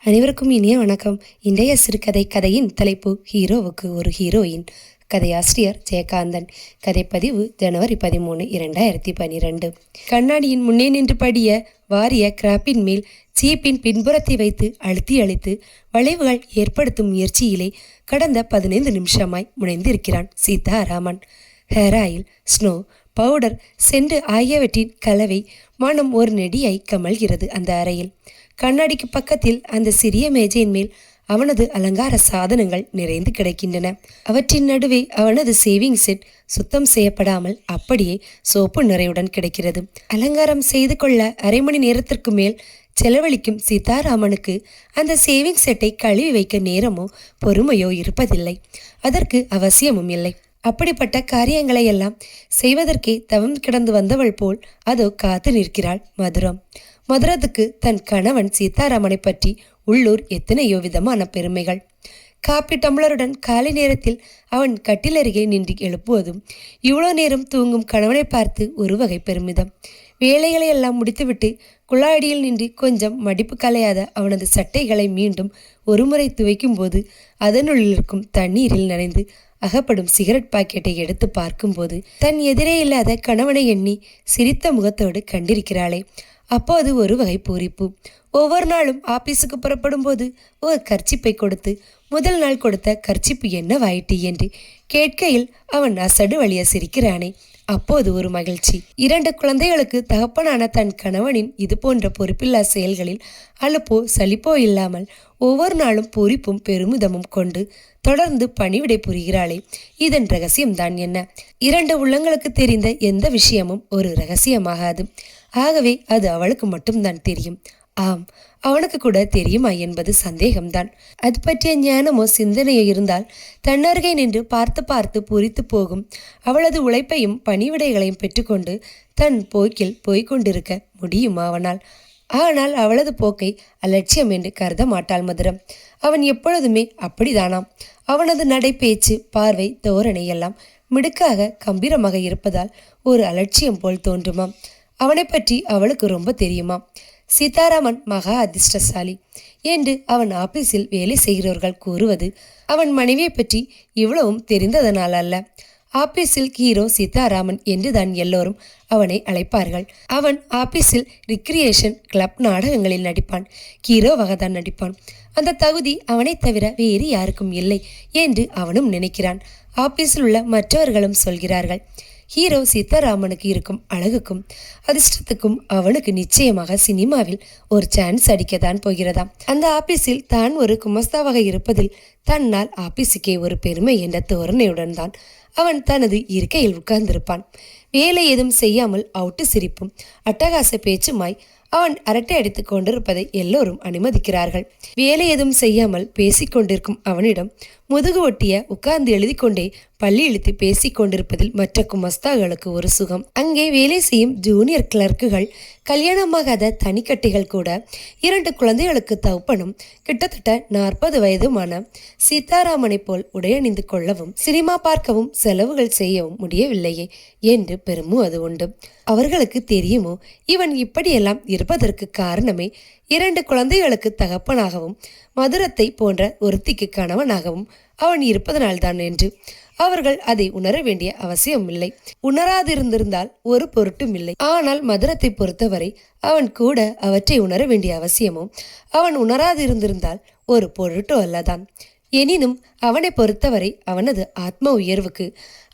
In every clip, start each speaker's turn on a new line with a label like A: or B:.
A: அனைவருக்கும் இனிய வணக்கம். இன்றைய சிறுகதை கதையின் தலைப்பு ஹீரோவுக்கு ஒரு ஹீரோயின். கதையாசிரியர் ஜெயகாந்தன். கதைப்பதிவு ஜனவரி 13, 2012. கண்ணாடியின் முன்னே நின்று படிய வாரிய கிராப்பின் மேல் சீப்பின் பின்புறத்தை வைத்து அழுத்தி அழித்து வளைவுகள் ஏற்படுத்தும் முயற்சியிலே கடந்த 15 நிமிஷமாய் முனைந்திருக்கிறான் Sitaraman. Hair oil, snow, powder, சென்று ஆகியவற்றின் கலவை மனம் ஒரு நெடியாய் கமழ்கிறது அந்த அறையில். கண்ணாடிக்கு பக்கத்தில் அந்த சிறிய மேஜையின் மேல் அவனது அலங்கார சாதனங்கள் நிறைந்து கிடக்கின்றன. அவற்றின் நடுவே அவனது சேவிங் செட் சுத்தம் செய்யப்படாமல் அப்படியே சோப்பு நிறையுடன் கிடைக்கிறது. அலங்காரம் செய்து கொள்ள அரை மணி நேரத்திற்கு மேல் செலவழிக்கும் சீதாராமனுக்கு அந்த சேவிங் செட்டை கழுவி வைக்க நேரமோ பொறுமையோ இருப்பதில்லை. அதற்கு அவசியமும் இல்லை. அப்படிப்பட்ட காரியங்களை எல்லாம் செய்வதற்கே தவம் கிடந்து வந்தவள் போல் அதோ காத்து நிற்கிறாள் மதுரம். மதுரத்துக்கு தன் கணவன் சீதாராமனை பற்றி உள்ளூர் எத்தனையோ விதமான பெருமைகள். காப்பி டம்ளருடன் காலை நேரத்தில் அவன் கட்டிலருகே நின்று எழுப்புவதும் இவ்வளோ நேரம் தூங்கும் கணவனை பார்த்து ஒரு வகை பெருமிதம். வேலைகளை எல்லாம் முடித்துவிட்டு குழாடியில் நின்று கொஞ்சம் மடிப்பு கலையாத அவனது சட்டைகளை மீண்டும் ஒருமுறை துவைக்கும் போது அதனுள்ளில் இருக்கும் தண்ணீரில் நனைந்து அகப்படும் சிகரெட் பாக்கெட்டை எடுத்து பார்க்கும்போது தன் எதிரே இல்லாத கணவனை எண்ணி சிரித்த முகத்தோடு கண்டிருக்கிறாளே, அப்போது ஒரு வகை பூரிப்பு. ஒவ்வொரு நாளும் ஆபீஸுக்கு புறப்படும் போது ஒரு கர்ச்சிப்பை கொடுத்து முதல் நாள் கொடுத்த கர்ச்சிப்பு என்னவாயிட்டு என்று கேட்கையில் அவன் அசடு வழிய சிரிக்கிறானே, அப்போது ஒரு மகிழ்ச்சி. 2 குழந்தைகளுக்கு தகப்பனான தன் கணவனின் இது போன்ற பொறுப்பில்லா செயல்களில் அலுப்போ சலிப்போ இல்லாமல் ஒவ்வொரு நாளும் பூரிப்பும் பெருமிதமும் கொண்டு தொடர்ந்து பணிவிடை புரிகிறாளே, இதன் ரகசியம்தான் என்ன? 2 உள்ளங்களுக்கு தெரிந்த எந்த விஷயமும் ஒரு ரகசியமாகாது. ஆகவே அது அவளுக்கு மட்டும்தான் தெரியும். ஆம், அவனுக்கு கூட தெரியுமா என்பது சந்தேகம்தான். அது பற்றிய ஞானமோ சிந்தனையோ இருந்தால் தன்னருகே நின்று பார்த்து பார்த்து பூரித்து போகும். அவளது உழைப்பையும் பணிவிடைகளையும் பெற்றுக்கொண்டு தன் போக்கில் போய்கொண்டிருக்க முடியுமா அவனால்? ஆனால் அவளது போக்கை அலட்சியம் என்று கருத மாட்டாள் மதுரம். அவன் எப்பொழுதுமே அப்படிதானாம். அவனது நடை, பேச்சு, பார்வை, தோரணை எல்லாம் மிடுக்காக கம்பீரமாக இருப்பதால் ஒரு அலட்சியம் போல் தோன்றுமாம். அவனை பற்றி அவளுக்கு ரொம்ப தெரியுமா? சீதாராமன் மகா அதிர்ஷ்டசாலி என்று அவன் ஆபீஸில் வேலை செய்கிறவர்கள் கூறுவது அவன் மனைவியை பற்றி இவ்வளவும் தெரிந்ததனால் அல்ல. ஆபீஸில் ஹீரோ சீதாராமன் என்றுதான் எல்லோரும் அவனை அழைப்பார்கள். அவன் ஆபீஸில் ரிக்ரியேஷன் கிளப் நாடகங்களில் நடிப்பான். ஹீரோவாக தான் நடிப்பான். அந்த தகுதி அவனை தவிர வேறு யாருக்கும் இல்லை என்று அவனும் நினைக்கிறான். ஆபீஸில் உள்ள மற்றவர்களும் சொல்கிறார்கள். ஹீரோ சீதாராமனுக்கு இருக்கும் அழகுக்கும் அதிர்ஷ்டத்துக்கும் அவனுக்கு நிச்சயமாக சினிமாவில் ஒரு சான்ஸ் அடிக்கத்தான் போகிறதாம். அந்த ஆபீஸில் தான் ஒரு குமஸ்தாவாக இருப்பதில் தன்னால் ஆபீஸுக்கே ஒரு பெருமை என்ற தோரணையுடன் தான் அவன் தனது இருக்கையில் உட்கார்ந்திருப்பான். வேலை எதுவும் செய்யாமல் அவுட்டு சிரிப்பும் அட்டகாச பேச்சுமாய் அவன் அரட்டை அடித்துக் கொண்டிருப்பதை எல்லோரும் அனுமதிக்கிறார்கள். வேலை எதுவும் செய்யாமல் பேசிக்கொண்டிருக்கும் அவனிடம் முதுகு ஒட்டிய உட்கார்ந்து எழுதி கொண்டே பள்ளி இழுத்து பேசிக் கொண்டிருப்பதில் மற்ற குமஸ்தாக்களுக்கு ஒரு சுகம். அங்கே வேலை செய்யும் ஜூனியர் கிளர்க்குகள், கல்யாணமாகாத தனிக்கட்டிகள் கூட 2 குழந்தைகளுக்கு தகப்பனும் கிட்டத்தட்ட 40 வயதுமான சீதாராமனை போல் உடையணிந்து கொள்ளவும் சினிமா பார்க்கவும் செலவுகள் செய்யவும் முடியவில்லையே என்று பெருமும் அது உண்டு. அவர்களுக்கு தெரியுமோ இவன் இப்படியெல்லாம் இருப்பதற்கு காரணமே 2 குழந்தைகளுக்கு தகப்பனாகவும் மதுரத்தை போன்ற ஒருத்திக்கு கணவனாகவும் அவன் இருப்பதனால்தான் என்று. அவர்கள் அதை உணர வேண்டிய அவசியம் இல்லை. உணராதிருந்திருந்தால் ஒரு பொருட்டும் இல்லை. ஆனால் மதுரத்தை பொறுத்தவரை அவன் கூட அவற்றை உணர வேண்டிய அவசியமும் அவன் உணராதிருந்திருந்தால் ஒரு பொருட்டோ அல்லதான். எனினும் அவனை பொறுத்தவரை அவனது ஆத்ம உயர்வுக்கு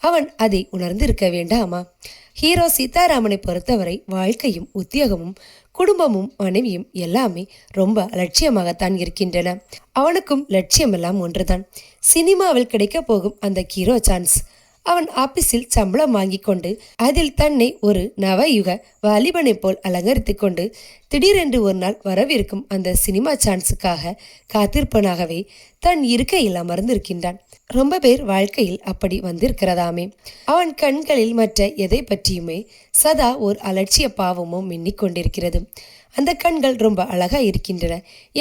A: அவன் அதை உணர்ந்திருக்க வேண்டாமா? ஹீரோ சீதாராமனை பொறுத்தவரை வாழ்க்கையும் உத்தியோகமும் குடும்பமும் மனைவியும் எல்லாமே ரொம்ப அலட்சியமாகத்தான் இருக்கின்றன. அவனுக்கும் லட்சியமெல்லாம் ஒன்றுதான், சினிமாவில் கிடைக்க போகும் அந்த ஹீரோ சான்ஸ். அவன் ஆபீஸில் சம்பளம் வாங்கி கொண்டு அதில் தன்னை ஒரு நவயுக வாலிபனை போல் அலங்கரித்து கொண்டு திடீரென்று ஒரு நாள் வரவிருக்கும் அந்த சினிமா சான்ஸுக்காக காத்திருப்பனாகவே தன் இருக்கையில் அமர்ந்திருக்கின்றான். ரொம்ப பேர் வாழ்க்கையில் அப்படி வந்திருக்கிறதாமே. அவன் கண்களில் மற்ற எதை பற்றியுமே சதா ஓர் அலட்சிய பாவமோ மின்னிக் கொண்டிருக்கிறது. அந்த கண்கள் ரொம்ப அழகா இருக்கின்றன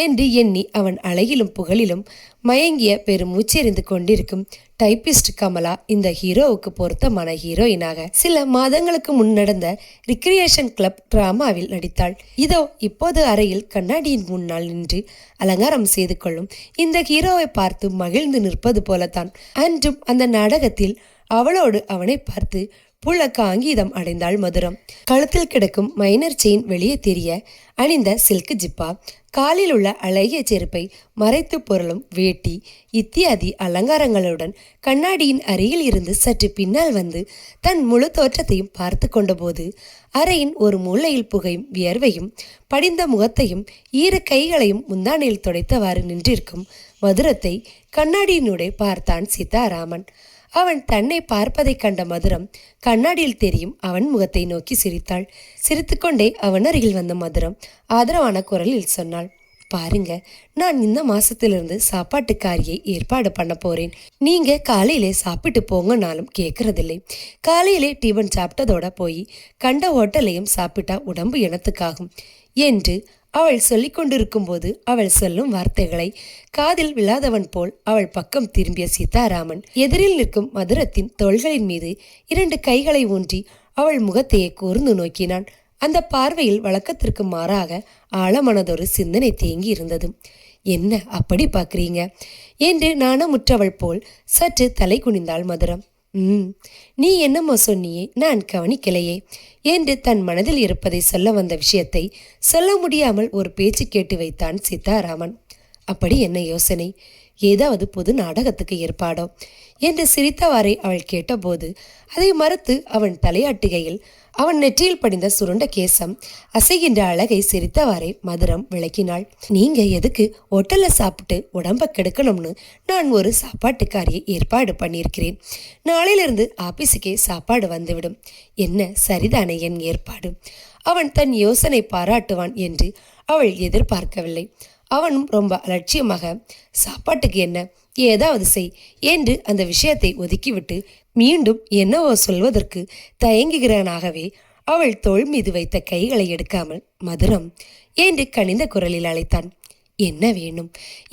A: என்று எண்ணி அவன் அழகிலும் புகழிலும் மயங்கிய பெரும் மூச்செறிந்து கொண்டிருக்கும் டைப்பிஸ்ட் கமலா இந்த ஹீரோவுக்கு பொருத்தமான ஹீரோயினாக சில மாதங்களுக்கு முன் நடந்த ரிக்ரியேஷன் கிளப் டிராமாவில் நடித்தாள். இதோ இப்போது அறையில் கண்ணாடியின் முன்னால் நின்று அலங்காரம் செய்து கொள்ளும் இந்த ஹீரோவை பார்த்து மகிழ்ந்து நிற்பது போலத்தான் அன்றும் அந்த நாடகத்தில் அவளோடு அவனை பார்த்து புள்ளக்க அங்கீதம் அடைந்தாள் மதுரம். கழுத்தில் கிடக்கும் மைனர் செயின் வெளியே தெரிய அணிந்த சில்க் ஜிப்பா, காலில் உள்ள அழகிய செருப்பை மறைத்து பொருளும் வேட்டி இத்தியாதி அலங்காரங்களுடன் கண்ணாடியின் அருகில் இருந்து சற்று பின்னால் வந்து தன் முழு தோற்றத்தையும் பார்த்து கொண்டபோது அறையின் ஒரு மூலையில் புகையும் வியர்வையும் படிந்த முகத்தையும் ஈர கைகளையும் முந்தானையில் துடைத்தவாறு நின்றிருக்கும் மதுரத்தை கண்ணாடியினுடைய பார்த்தான் சீதாராமன். அவன் தன்னை பார்ப்பதை கண்ட மதுரம் கண்ணாடியில் தெரியும் அவன் முகத்தை நோக்கி சிரித்தாள். சிரித்துக்கொண்டே அவன் அருகில் வந்த மதுரம் ஆதரவான குரலில் சொன்னாள், பாருங்க, நான் இந்த மாசத்திலிருந்து சாப்பாட்டுக்காரியை ஏற்பாடு பண்ண போறேன். நீங்க காலையிலே சாப்பிட்டு போங்கனாலும் கேட்கறதில்லை. காலையிலே டிபன் சாப்பிட்டதோட போய் கண்ட ஹோட்டலையும் சாப்பிட்டா உடம்பு இனத்துக்காகும் என்று அவள் சொல்லிக் கொண்டிருக்கும் போது அவள் சொல்லும் வார்த்தைகளை காதில் விழாதவன் போல் அவள் பக்கம் திரும்பிய சீதாராமன் எதிரில் நிற்கும் மதுரத்தின் தோள்களின் மீது 2 கைகளை ஊன்றி அவள் முகத்தையே கூர்ந்து நோக்கினான். அந்த பார்வையில் வழக்கத்திற்கு மாறாக ஆழமானதொரு சிந்தனை தேங்கி இருந்தது. என்ன அப்படி பார்க்குறீங்க என்று நாணமுற்றவள் போல் சற்று தலை குனிந்தாள் மதுரம். நீ என்னமோ சொன்னியே, நான் கவனிக்கலையே என்று தன் மனதில் இருப்பதை சொல்ல வந்த விஷயத்தை சொல்ல முடியாமல் ஒரு பேச்சு கேட்டு வைத்தான் சீதாராமன். அப்படி என்ன யோசனை? ஏதாவது புது நாடகத்துக்கு ஏற்பாடோ என்று சிரித்தவாறே அவள் கேட்டபோது அதை மறுத்து அவன் தலையாட்டுகையில் அவன் நெற்றியில் படிந்த சுருண்ட கேசம் அசைகின்ற அழகை சிரித்தவாறே மதுரம் விளக்கினாள். நீங்க எதுக்கு ஹோட்டல்ல சாப்பிட்டு உடம்ப கெடுக்கணும்னு நான் ஒரு சாப்பாட்டுக்காரியை ஏற்பாடு பண்ணியிருக்கிறேன். நாளையிலிருந்து ஆபீஸுக்கே சாப்பாடு வந்துவிடும். என்ன சரிதானே என் ஏற்பாடு? அவன் தன் யோசனை பாராட்டுவான் என்று அவள் எதிர்பார்க்கவில்லை. அவனும் ரொம்ப அலட்சியமாக, சாப்பாட்டுக்கு என்ன, ஏதாவது செய் என்று அந்த விஷயத்தை ஒதுக்கிவிட்டு மீண்டும் என்னவோ சொல்வதற்கு தயங்குகிறானாகவே அவள் தோள் மீது வைத்த கைகளை எடுக்காமல் மதுரம் என்று கனிந்த குரலில் அழைத்தான். என்ன வேணும்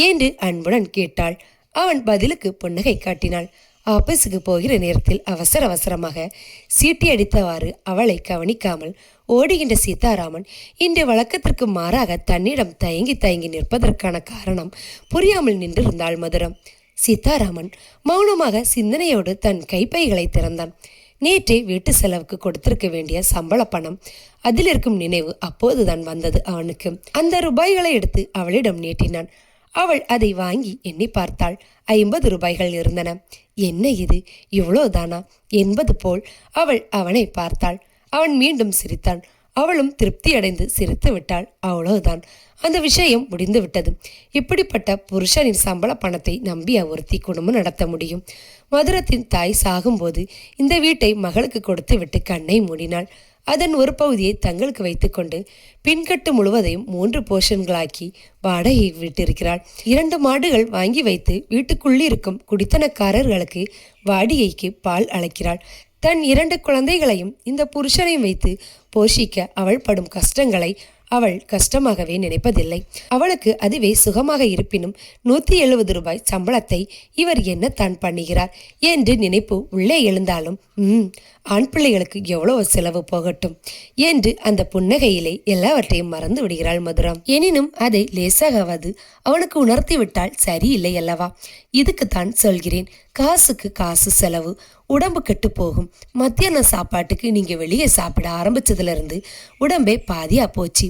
A: என்று அன்புடன் கேட்டாள். அவன் பதிலுக்கு புன்னகை காட்டினாள். ஆபீஸுக்கு போகிற நேரத்தில் அவசர அவசரமாக சீட்டி அடித்தவாறு அவளை கவனிக்காமல் ஓடுகின்ற சீதாராமன் இன்று வழக்கத்திற்கு மாறாக தன்னிடம் தயங்கி தயங்கி நிற்பதற்கான காரணம் புரியாமல் நின்றிருந்தாள் மதுரம். சீதாராமன் மௌனமாக சிந்தனையோடு தன் கைப்பைகளை திறந்தான். நேற்றே வீட்டு செலவுக்கு கொடுத்திருக்க வேண்டிய சம்பள பணம், அதில் இருக்கும் நினைவு அப்போதுதான் வந்தது அவனுக்கு. அந்த ரூபாய்களை எடுத்து அவளிடம் நீட்டினான். அவள் அதை வாங்கி எண்ணி பார்த்தாள். 50 ரூபாய்கள் இருந்தன. என்ன இது, இவ்வளோதானா என்பது போல் அவள் அவனை பார்த்தாள். அவன் மீண்டும் சிரித்தான். அவளும் திருப்தி அடைந்து சிரித்து விட்டாள். அவ்வளவுதான், அந்த விஷயம் முடிந்து விட்டது. இப்படிப்பட்ட புருஷனின் சம்பள பணத்தை நம்பி ஒருத்தி குடும்பம் நடத்த முடியும்? மதுரத்தின் தாய் சாகும்போது இந்த வீட்டை மகளுக்கு கொடுத்து விட்டு கண்ணை மூடினாள். அதன் ஒரு பகுதியை தங்களுக்கு வைத்துக்கொண்டு பின்கட்டு முழுவதையும் 3 போர்ஷன்களாக்கி வாடகை விட்டிருக்கிறாள். 2 மாடுகள் வாங்கி வைத்து வீட்டுக்குள்ளிருக்கும் குடித்தனக்காரர்களுக்கு வாடிகைக்கு பால் அழைக்கிறாள். தன் 2 குழந்தைகளையும் இந்த புருஷனையும் வைத்து போஷிக்க அவள் படும் கஷ்டங்களை அவள் கஷ்டமாகவே நினைப்பதில்லை. அவளுக்கு அதுவே சுகமாக இருப்பினும் 170 ரூபாய் சம்பளத்தை இவர் என்ன தான் பண்ணுகிறார் என்று நினைப்பு உள்ளே எழுந்தாலும் ஆண் பிள்ளைகளுக்கு எவ்வளவு செலவு போகட்டும் என்று அந்த புன்னகையிலே எல்லாவற்றையும் மறந்து விடுகிறாள் மதுரம். எனினும் அதை லேசாகவது அவனுக்கு உணர்த்தி விட்டால் சரியில்லை அல்லவா? இதுக்குத்தான் சொல்கிறேன், காசுக்கு காசு செலவு, உடம்பு கெட்டு போகும். மத்தியான சாப்பாட்டுக்கு நீங்க வெளியே சாப்பிட ஆரம்பிச்சதுல இருந்து உடம்பே பாதியா போச்சு.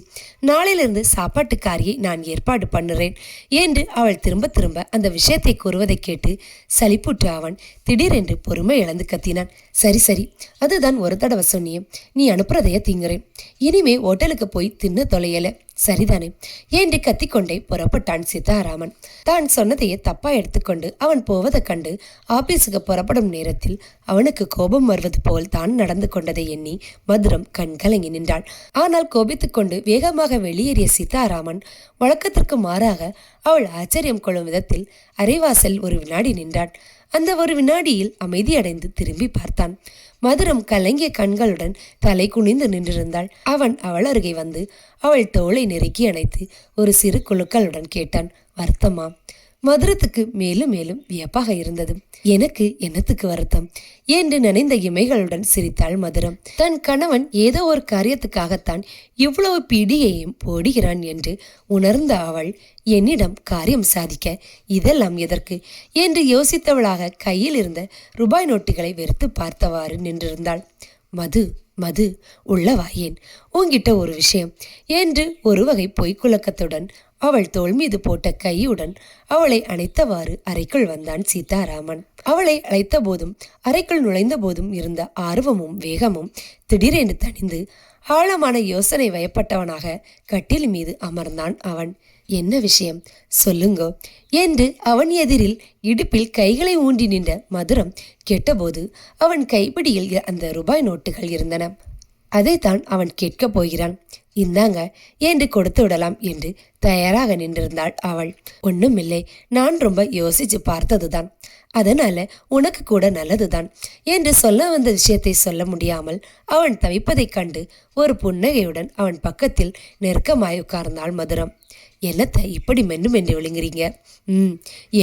A: நாளையிலிருந்து சாப்பாட்டுக்காரியை நான் ஏற்பாடு பண்ணுறேன் என்று அவள் திரும்ப திரும்ப அந்த விஷயத்தை கூறுவதை கேட்டு சலிப்புற்று அவன் திடீரென்று பொறுமை இழந்து கத்தினான். சரி சரி, அதுதான் ஒரு தடவை சொன்னியே, நீ அனுப்புறதைய திங்குறேன். இனிமே ஹோட்டலுக்கு போய் தின்ன தொலையல, சரிதானே என்று கத்திக்கொண்டே புறப்பட்டான் சீதாராமன். தான் சொன்னதையே தப்பா எடுத்துக்கொண்டு அவன் போவதை கண்டு ஆபீஸுக்கு புறப்படும் நேரத்தில் அவனுக்கு கோபம் வருவது போல் தான் நடந்து கொண்டதை எண்ணி மதுரம் கண்கலங்கி நின்றாள். ஆனால் கோபித்துக்கொண்டு வேகமாக வெளியேறிய சீதாராமன் வழக்கத்திற்கு மாறாக அவள் ஆச்சரியம் கொள்ளும் விதத்தில் அரைவாசல் ஒரு வினாடி நின்றான். அந்த ஒரு வினாடியில் அமைதியடைந்து திரும்பி பார்த்தான். மதுரம் கலங்கிய கண்களுடன் தலை குனிந்து நின்றிருந்தாள். அவன் அவள் அருகே வந்து அவள் தோளை நெருக்கி அணைத்து ஒரு சிறு குலுக்களுடன் கேட்டான், வருத்தமா? மதுரத்துக்கு மேலும் மேலும் வியப்பாக இருந்தது. எனக்கு என்னத்துக்கு வருத்தம் என்று நினைந்த இமைகளுடன் சிரித்தாள் மதுரம். தன் கணவன் ஏதோ ஒரு காரியத்துக்காகத்தான் இவ்வளவு பிடியையும் போடுகிறான் என்று உணர்ந்த அவள், என்னிடம் காரியம் சாதிக்க இதெல்லாம் எதற்கு என்று யோசித்தவளாக கையில் இருந்த ரூபாய் நோட்டுகளை வெறுத்து பார்த்தவாறு நின்றிருந்தாள். மது மது உள்ளவாயேன், உன்கிட்ட ஒரு விஷயம் என்று ஒரு வகை பொய்க்குழக்கத்துடன் அவள் தோள் மீது போட்ட கையுடன் அவளை அணைத்தவாறு அறைக்குள் வந்தான் சீதாராமன். அவளை அழைத்த போதும் அறைக்குள் நுழைந்த போதும் இருந்த ஆர்வமும் வேகமும் திடீரென்று தணிந்து ஆழமான யோசனை வயப்பட்டவனாக கட்டில் மீது அமர்ந்தான் அவன். என்ன விஷயம் சொல்லுங்கோ என்று அவன் எதிரில் இடுப்பில் கைகளை ஊன்றி நின்ற மதுரம் கேட்டபோது அவன் கைப்பிடியில் அந்த ரூபாய் நோட்டுகள் இருந்தன. அதைத்தான் அவன் கேட்கப் போகிறான். இந்தாங்க என்று கொடுத்து விடலாம் என்று தயாராக நின்றிருந்தாள் அவள். ஒண்ணுமில்லை, நான் ரொம்ப யோசிச்சு பார்த்ததுதான், அதனால உனக்கு கூட நல்லதுதான் என்று சொல்ல வந்த விஷயத்தை சொல்ல முடியாமல் அவன் தவிப்பதைக் கண்டு ஒரு புன்னகையுடன் அவன் பக்கத்தில் நெருக்கமாய் உட்கார்ந்தாள் மதுரம். என்னத்தை இப்படி மென்று விழுங்குறீங்க?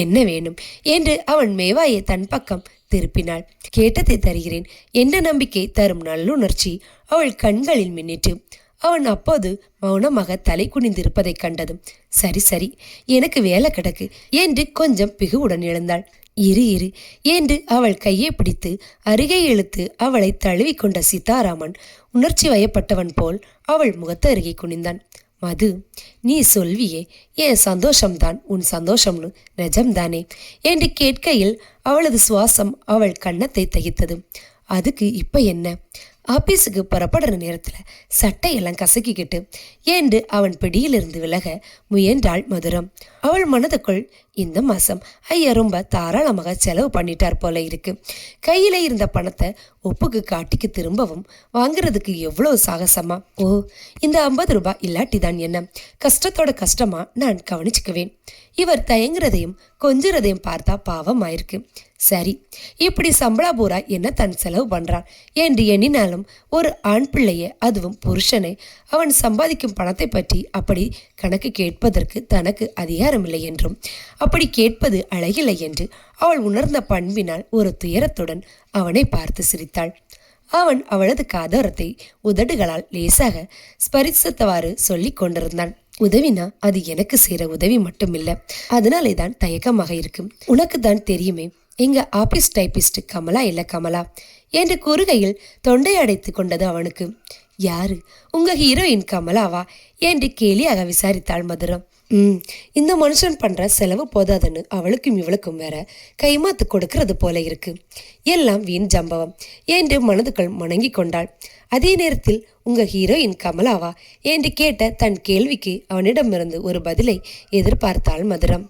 A: என்ன வேணும் என்று அவன் மேவாயை தன் பக்கம் திருப்பினாள். கேட்டதை தருகிறேன் என்ற நம்பிக்கை தரும் நல்லுணர்ச்சி அவள் கண்களில் மின்னிட்டு அவன் அப்போது மௌனமாக தலை குனிந்திருப்பதைக் கண்டதும், சரி சரி, எனக்கு வேலை கிடக்கு என்று கொஞ்சம் பிகுவுடன் எழுந்தாள். இரு இரு என்று அவள் கையை பிடித்து அருகே இழுத்து அவளை தழுவி கொண்ட சீதாராமன் உணர்ச்சி வயப்பட்டவன் போல் அவள் முகத்து அருகே குனிந்தான். மது, நீ சொல்வியே என் சந்தோஷம்தான் உன் சந்தோஷம்னு நிஜம்தானே என்று கேட்கையில் அவளது சுவாசம் அவள் கன்னத்தை தகித்தது. அதுக்கு இப்ப என்ன? ஆபீஸுக்கு புறப்படுற நேரத்துல சட்டையெல்லாம் கசக்கிக்கிட்டு என்று அவன் பிடியிலிருந்து விலக முயன்றாள் மதுரம். அவள் மனதுக்குள், இந்த மாசம் ஐயா ரொம்ப தாராளமாக செலவு பண்ணிட்டார் போல இருக்கு. கையில இருந்த பணத்தை ஒப்புக்கு காட்டிக்கு திரும்பவும் வாங்குறதுக்கு எவ்வளவு சாகசமா! ஓ, இந்த 50 ரூபாய் இல்லாட்டிதான் என்ன, கஷ்டத்தோட கஷ்டமா நான் கவனிச்சுக்குவேன். இவர் தயங்குறதையும் கொஞ்சுறதையும் பார்த்தா பாவம் ஆயிருக்கு. சரி, இப்படி சம்பளா பூரா என்ன தன் செலவு பண்றான் என்று எண்ணினாலும் ஒரு ஆண் பிள்ளைய, அதுவும் புருஷனை, அவன் சம்பாதிக்கும் பணத்தை பற்றி அப்படி கணக்கு கேட்பதற்கு தனக்கு அதிகாரமில்லை என்றும் அப்படி கேட்பது அழகில்லை என்று அவள் உணர்ந்த பண்பினால் ஒரு துயரத்துடன் அவனை பார்த்து சிரித்தாள். அவன் அவளது காதாரத்தை உதடுகளால் லேசாக ஸ்பரிசித்தவாறு சொல்லி கொண்டிருந்தான். உதவினா அது எனக்கு செய்யற உதவி மட்டும் இல்ல, அதனாலே தான் தயக்கமாக இருக்கும். உனக்கு தான் தெரியுமே, எங்க ஆபீஸ் டைபிஸ்ட் கமலா இல்ல கமலா என்று கூறுகையில் தொண்டை அடைத்து கொண்டது அவனுக்கு. யாரு, உங்க ஹீரோயின் கமலாவா என்று கேலியாக விசாரித்தாள் மதுரம். இந்த மனுஷன் பண்ற செலவு போதாதுன்னு அவளுக்கும் இவளுக்கும் வேற கைமாத்து கொடுக்கறது போல இருக்கு, எல்லாம் வீண் ஜம்பவம் என்று மனதுக்குள் முணங்கி கொண்டாள். அதே நேரத்தில் உங்க ஹீரோயின் கமலாவா என்று கேட்ட தன் கேள்விக்கு அவனிடமிருந்து ஒரு பதிலை எதிர்பார்த்தாள் மதுரம்.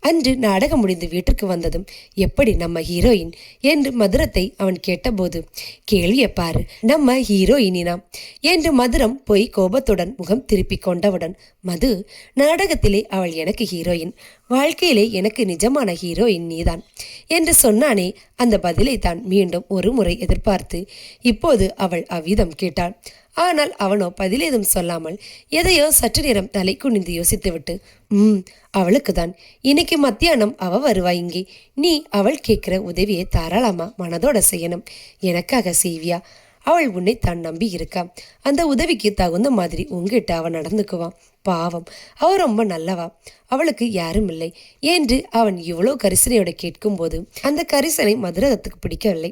A: அன்று நாடகம் முடிந்து வீட்டிற்கு வந்ததும், எப்படி நம்ம ஹீரோயின் என்று மதுரத்தை அவன் கேட்டபோது, கேள்வியை பாரு, நம்ம ஹீரோயினாம் என்று மதுரம் போய் கோபத்துடன் முகம் திருப்பி கொண்டவுடன், மது, நாடகத்திலே அவள் எனக்கு ஹீரோயின், வாழ்க்கையிலே எனக்கு நிஜமான ஹீரோயின் நீதான் என்று சொன்னானே, அந்த பதிலை தான் மீண்டும் ஒரு முறை எதிர்பார்த்து இப்போது அவள் அவ்விதம் கேட்டாள். ஆனால் அவனோ பதிலேதும் சொல்லாமல் எதையோ சற்று நேரம் தலை குனிந்து யோசித்துவிட்டு, அவளுக்கு தான் இன்னைக்கு மத்தியானம் அவ வருவா இங்கே, நீ அவள் கேட்கிற உதவியை தாராளமா மனதோட செய்யணும், எனக்காக செய்வியா? அவள் உன்னை தான் நம்பி இருக்கா, அந்த உதவிக்கு தகுந்த மாதிரி உங்ககிட்ட அவன் நடந்துக்குவான். பாவம், அவ ரொம்ப நல்லவா, அவளுக்கு யாரும் இல்லை என்று அவன் இவ்வளோ கரிசனையோட கேட்கும் போது அந்த கரிசனை மதுரகத்துக்கு பிடிக்கவில்லை.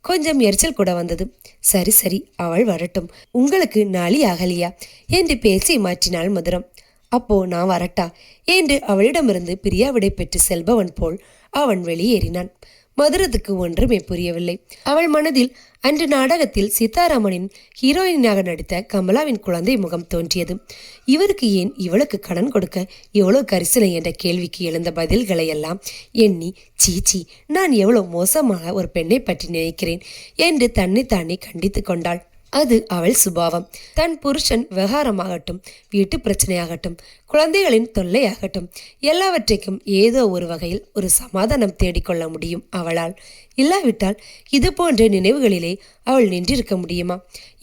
A: கொஞ்சம் எரிச்சல் கூட வந்தது. சரி சரி, அவள் வரட்டும், உங்களுக்கு நாளி ஆகலியா என்று பேச்சை மாற்றினாள் மதுரம். அப்போ நான் வரட்டா என்று அவளிடமிருந்து பிரியா விடை பெற்று செல்பவன் போல் அவன் வெளியேறினான். மதுரத்துக்கு ஒன்றுமே புரியவில்லை. அவள் மனதில் அன்று நாடகத்தில் சீதாராமனின் ஹீரோயினாக நடித்த கமலாவின் குழந்தை முகம் தோன்றியது. இவருக்கு ஏன் இவளுக்கு கடன் கொடுக்க எவ்வளோ கரிசனை என்ற கேள்விக்கு எழுந்த பதில்களை எல்லாம் எண்ணி, சீச்சி, நான் எவ்வளோ மோசமாக ஒரு பெண்ணை பற்றி நினைக்கிறேன் என்று தன்னைத்தானே கண்டித்து கொண்டாள். அது அவள் சுபாவம். தன் புருஷன் விவகாரமாகட்டும், வீட்டு பிரச்சனையாகட்டும், குழந்தைகளின் தொல்லையாகட்டும், எல்லாவற்றைக்கும் ஏதோ ஒரு வகையில் ஒரு சமாதானம் தேடிக்கொள்ள முடியும் அவளால். இல்லாவிட்டால் இது போன்ற நினைவுகளிலே அவள் நின்றிருக்க முடியுமா?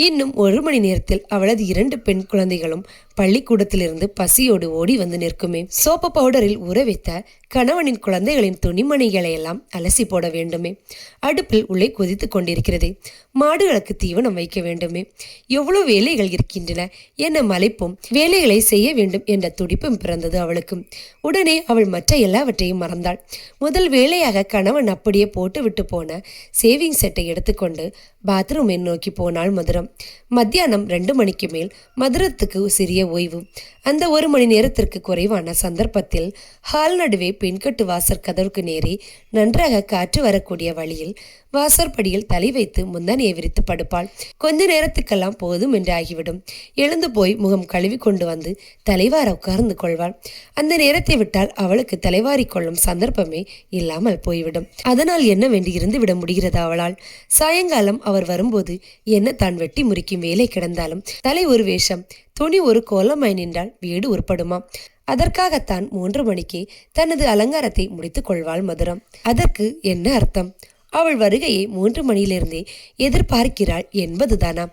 A: இன்னும் 1 மணி நேரத்தில் அவளது 2 பெண் குழந்தைகளும் பள்ளிக்கூடத்திலிருந்து பசியோடு ஓடி வந்து நிற்குமே. சோப்பு பவுடரில் ஊற வைத்த கணவனின் குழந்தைகளின் துணிமணிகளை எல்லாம் அலசி போட வேண்டுமே. அடுப்பில் உள்ளே கொதித்து கொண்டிருக்கிறது. மாடுகளுக்கு தீவனம் வைக்க வேண்டுமே. எவ்வளவு வேலைகள் இருக்கின்றன என மலைப்பும் வேலைகளை செய்ய வேண்டும் என்ற துடிப்பும் பிறந்தது அவளுக்கு. உடனே அவள் மற்ற எல்லாவற்றையும் மறந்தாள். முதல் வேலையாக கணவன் அப்படியே போட்டுவிட்டு போன சேவிங் செட்டை எடுத்துக்கொண்டு பாத்ரூமை நோக்கி போனாள் மதுரம். மத்தியானம் 2 மணிக்கு மேல் மதுரத்துக்கு சிறிய ஓய்வு. அந்த 1 மணி நேரத்திற்கு குறைவான சந்தர்ப்பத்தில் ஹால் நடுவே பெண்கட்டு வாசற் கதவுக்கு நேரே நன்றாக காற்று வரக்கூடிய வழியில் வாசற்படியில் தலை வைத்து முந்தானையை விரித்து படுப்பாள். கொஞ்ச நேரத்துக்கெல்லாம் போதும் என்று ஆகிவிடும். எழுந்து போய் முகம் கழுவி கொண்டு வந்து தலைவார உட்கார்ந்து கொள்வாள். அந்த நேரத்தை விட்டால் அவளுக்கு தலைவாரி கொள்ளும் சந்தர்ப்பமே இல்லாமல் போய்விடும். அதனால் என்ன வேண்டி இருந்து விட முடிகிறது அவளால்? சாயங்காலம் அவர் வரும்போது என்ன தான் வெட்டி முறிக்கும் வேலை கிடந்தாலும் தலை ஒரு வேஷம், துணி ஒரு கோலமாய் நின்றால் வீடு உருப்படுமா? அதற்காகத்தான் 3 மணிக்கே தனது அலங்காரத்தை முடித்துக் கொள்வாள் மதுரம். அதற்கு என்ன அர்த்தம்? அவள் வருகையை 3 மணியிலிருந்தே எதிர்பார்க்கிறாள் என்பதுதானா?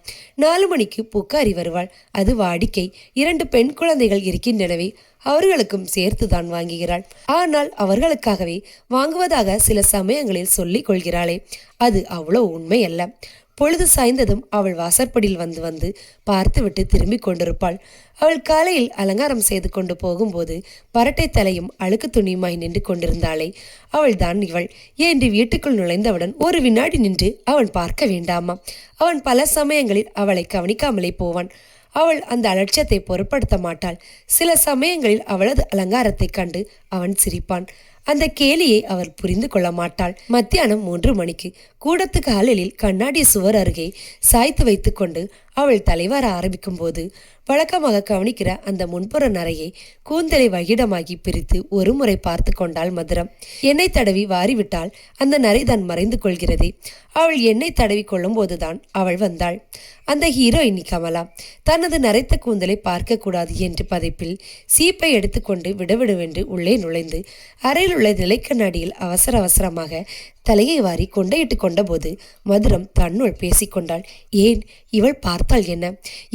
A: 4 மணிக்கு பூக்காரி வருவாள். அது வாடிக்கை. 2 பெண் குழந்தைகள் இருக்கின்றனவே, அவர்களுக்கும் சேர்த்துதான் வாங்குகிறாள். ஆனால் அவர்களுக்காகவே வாங்குவதாக சில சமயங்களில் சொல்லிக் கொள்கிறாளே, அது அவ்வளோ உண்மை அல்ல. பொழுது சாய்ந்ததும் அவள் வாசற்படியில் வந்து வந்து பார்த்துவிட்டு திரும்பி கொண்டிருப்பாள். அவள் காலையில் அலங்காரம் செய்து கொண்டு போகும்போது பரட்டை தலையும் அழுக்கு துணியுமாய் நின்று கொண்டிருந்தாளே, அவள் தான் இவள் என்று வீட்டுக்குள் நுழைந்தவுடன் ஒரு வினாடி நின்று அவன் பார்க்க வேண்டாமா? அவன் பல சமயங்களில் அவளை கவனிக்காமலே போவான். அவள் அந்த அலட்சியத்தை பொருட்படுத்த மாட்டாள். சில சமயங்களில் அவளது அலங்காரத்தை கண்டு அவன் சிரிப்பான். அந்த கேலியை அவர் புரிந்து கொள்ள மாட்டாள். மத்தியானம் 3 மணிக்கு கூடத்துக்கு காலில் கண்ணாடி சுவர் அருகே சாய்த்து வைத்து கொண்டு அவள் தலைவார ஆரம்பிக்கும் போது வழக்கமாக கவனிக்கிற அந்த முன்புற நரையை கூந்தலை வகிடமாகி பிரித்து ஒரு முறை பார்த்து கொண்டாள் மதுரம். எண்ணெய் தடவி வாரிவிட்டால் அந்த நரை தான் மறைந்து கொள்கிறதே. அவள் எண்ணெய் தடவி கொள்ளும் போதுதான் அவள் வந்தாள். அந்த ஹீரோயினி கமலா தனது நரைத்த கூந்தலை பார்க்க கூடாது என்று பதைப்பில் சீப்பை எடுத்துக்கொண்டு விடவிடுவென்று உள்ளே நுழைந்து அறையில் உள்ள நிலைக்கண்ணாடியில் அவசர அவசரமாக தலையை வாரி கொண்டையிட்டு கொண்டபோது மதுரம் தன்னுள் பேசிக்கொண்டாள். ஏன் இவள் பார்த்தால் என்ன?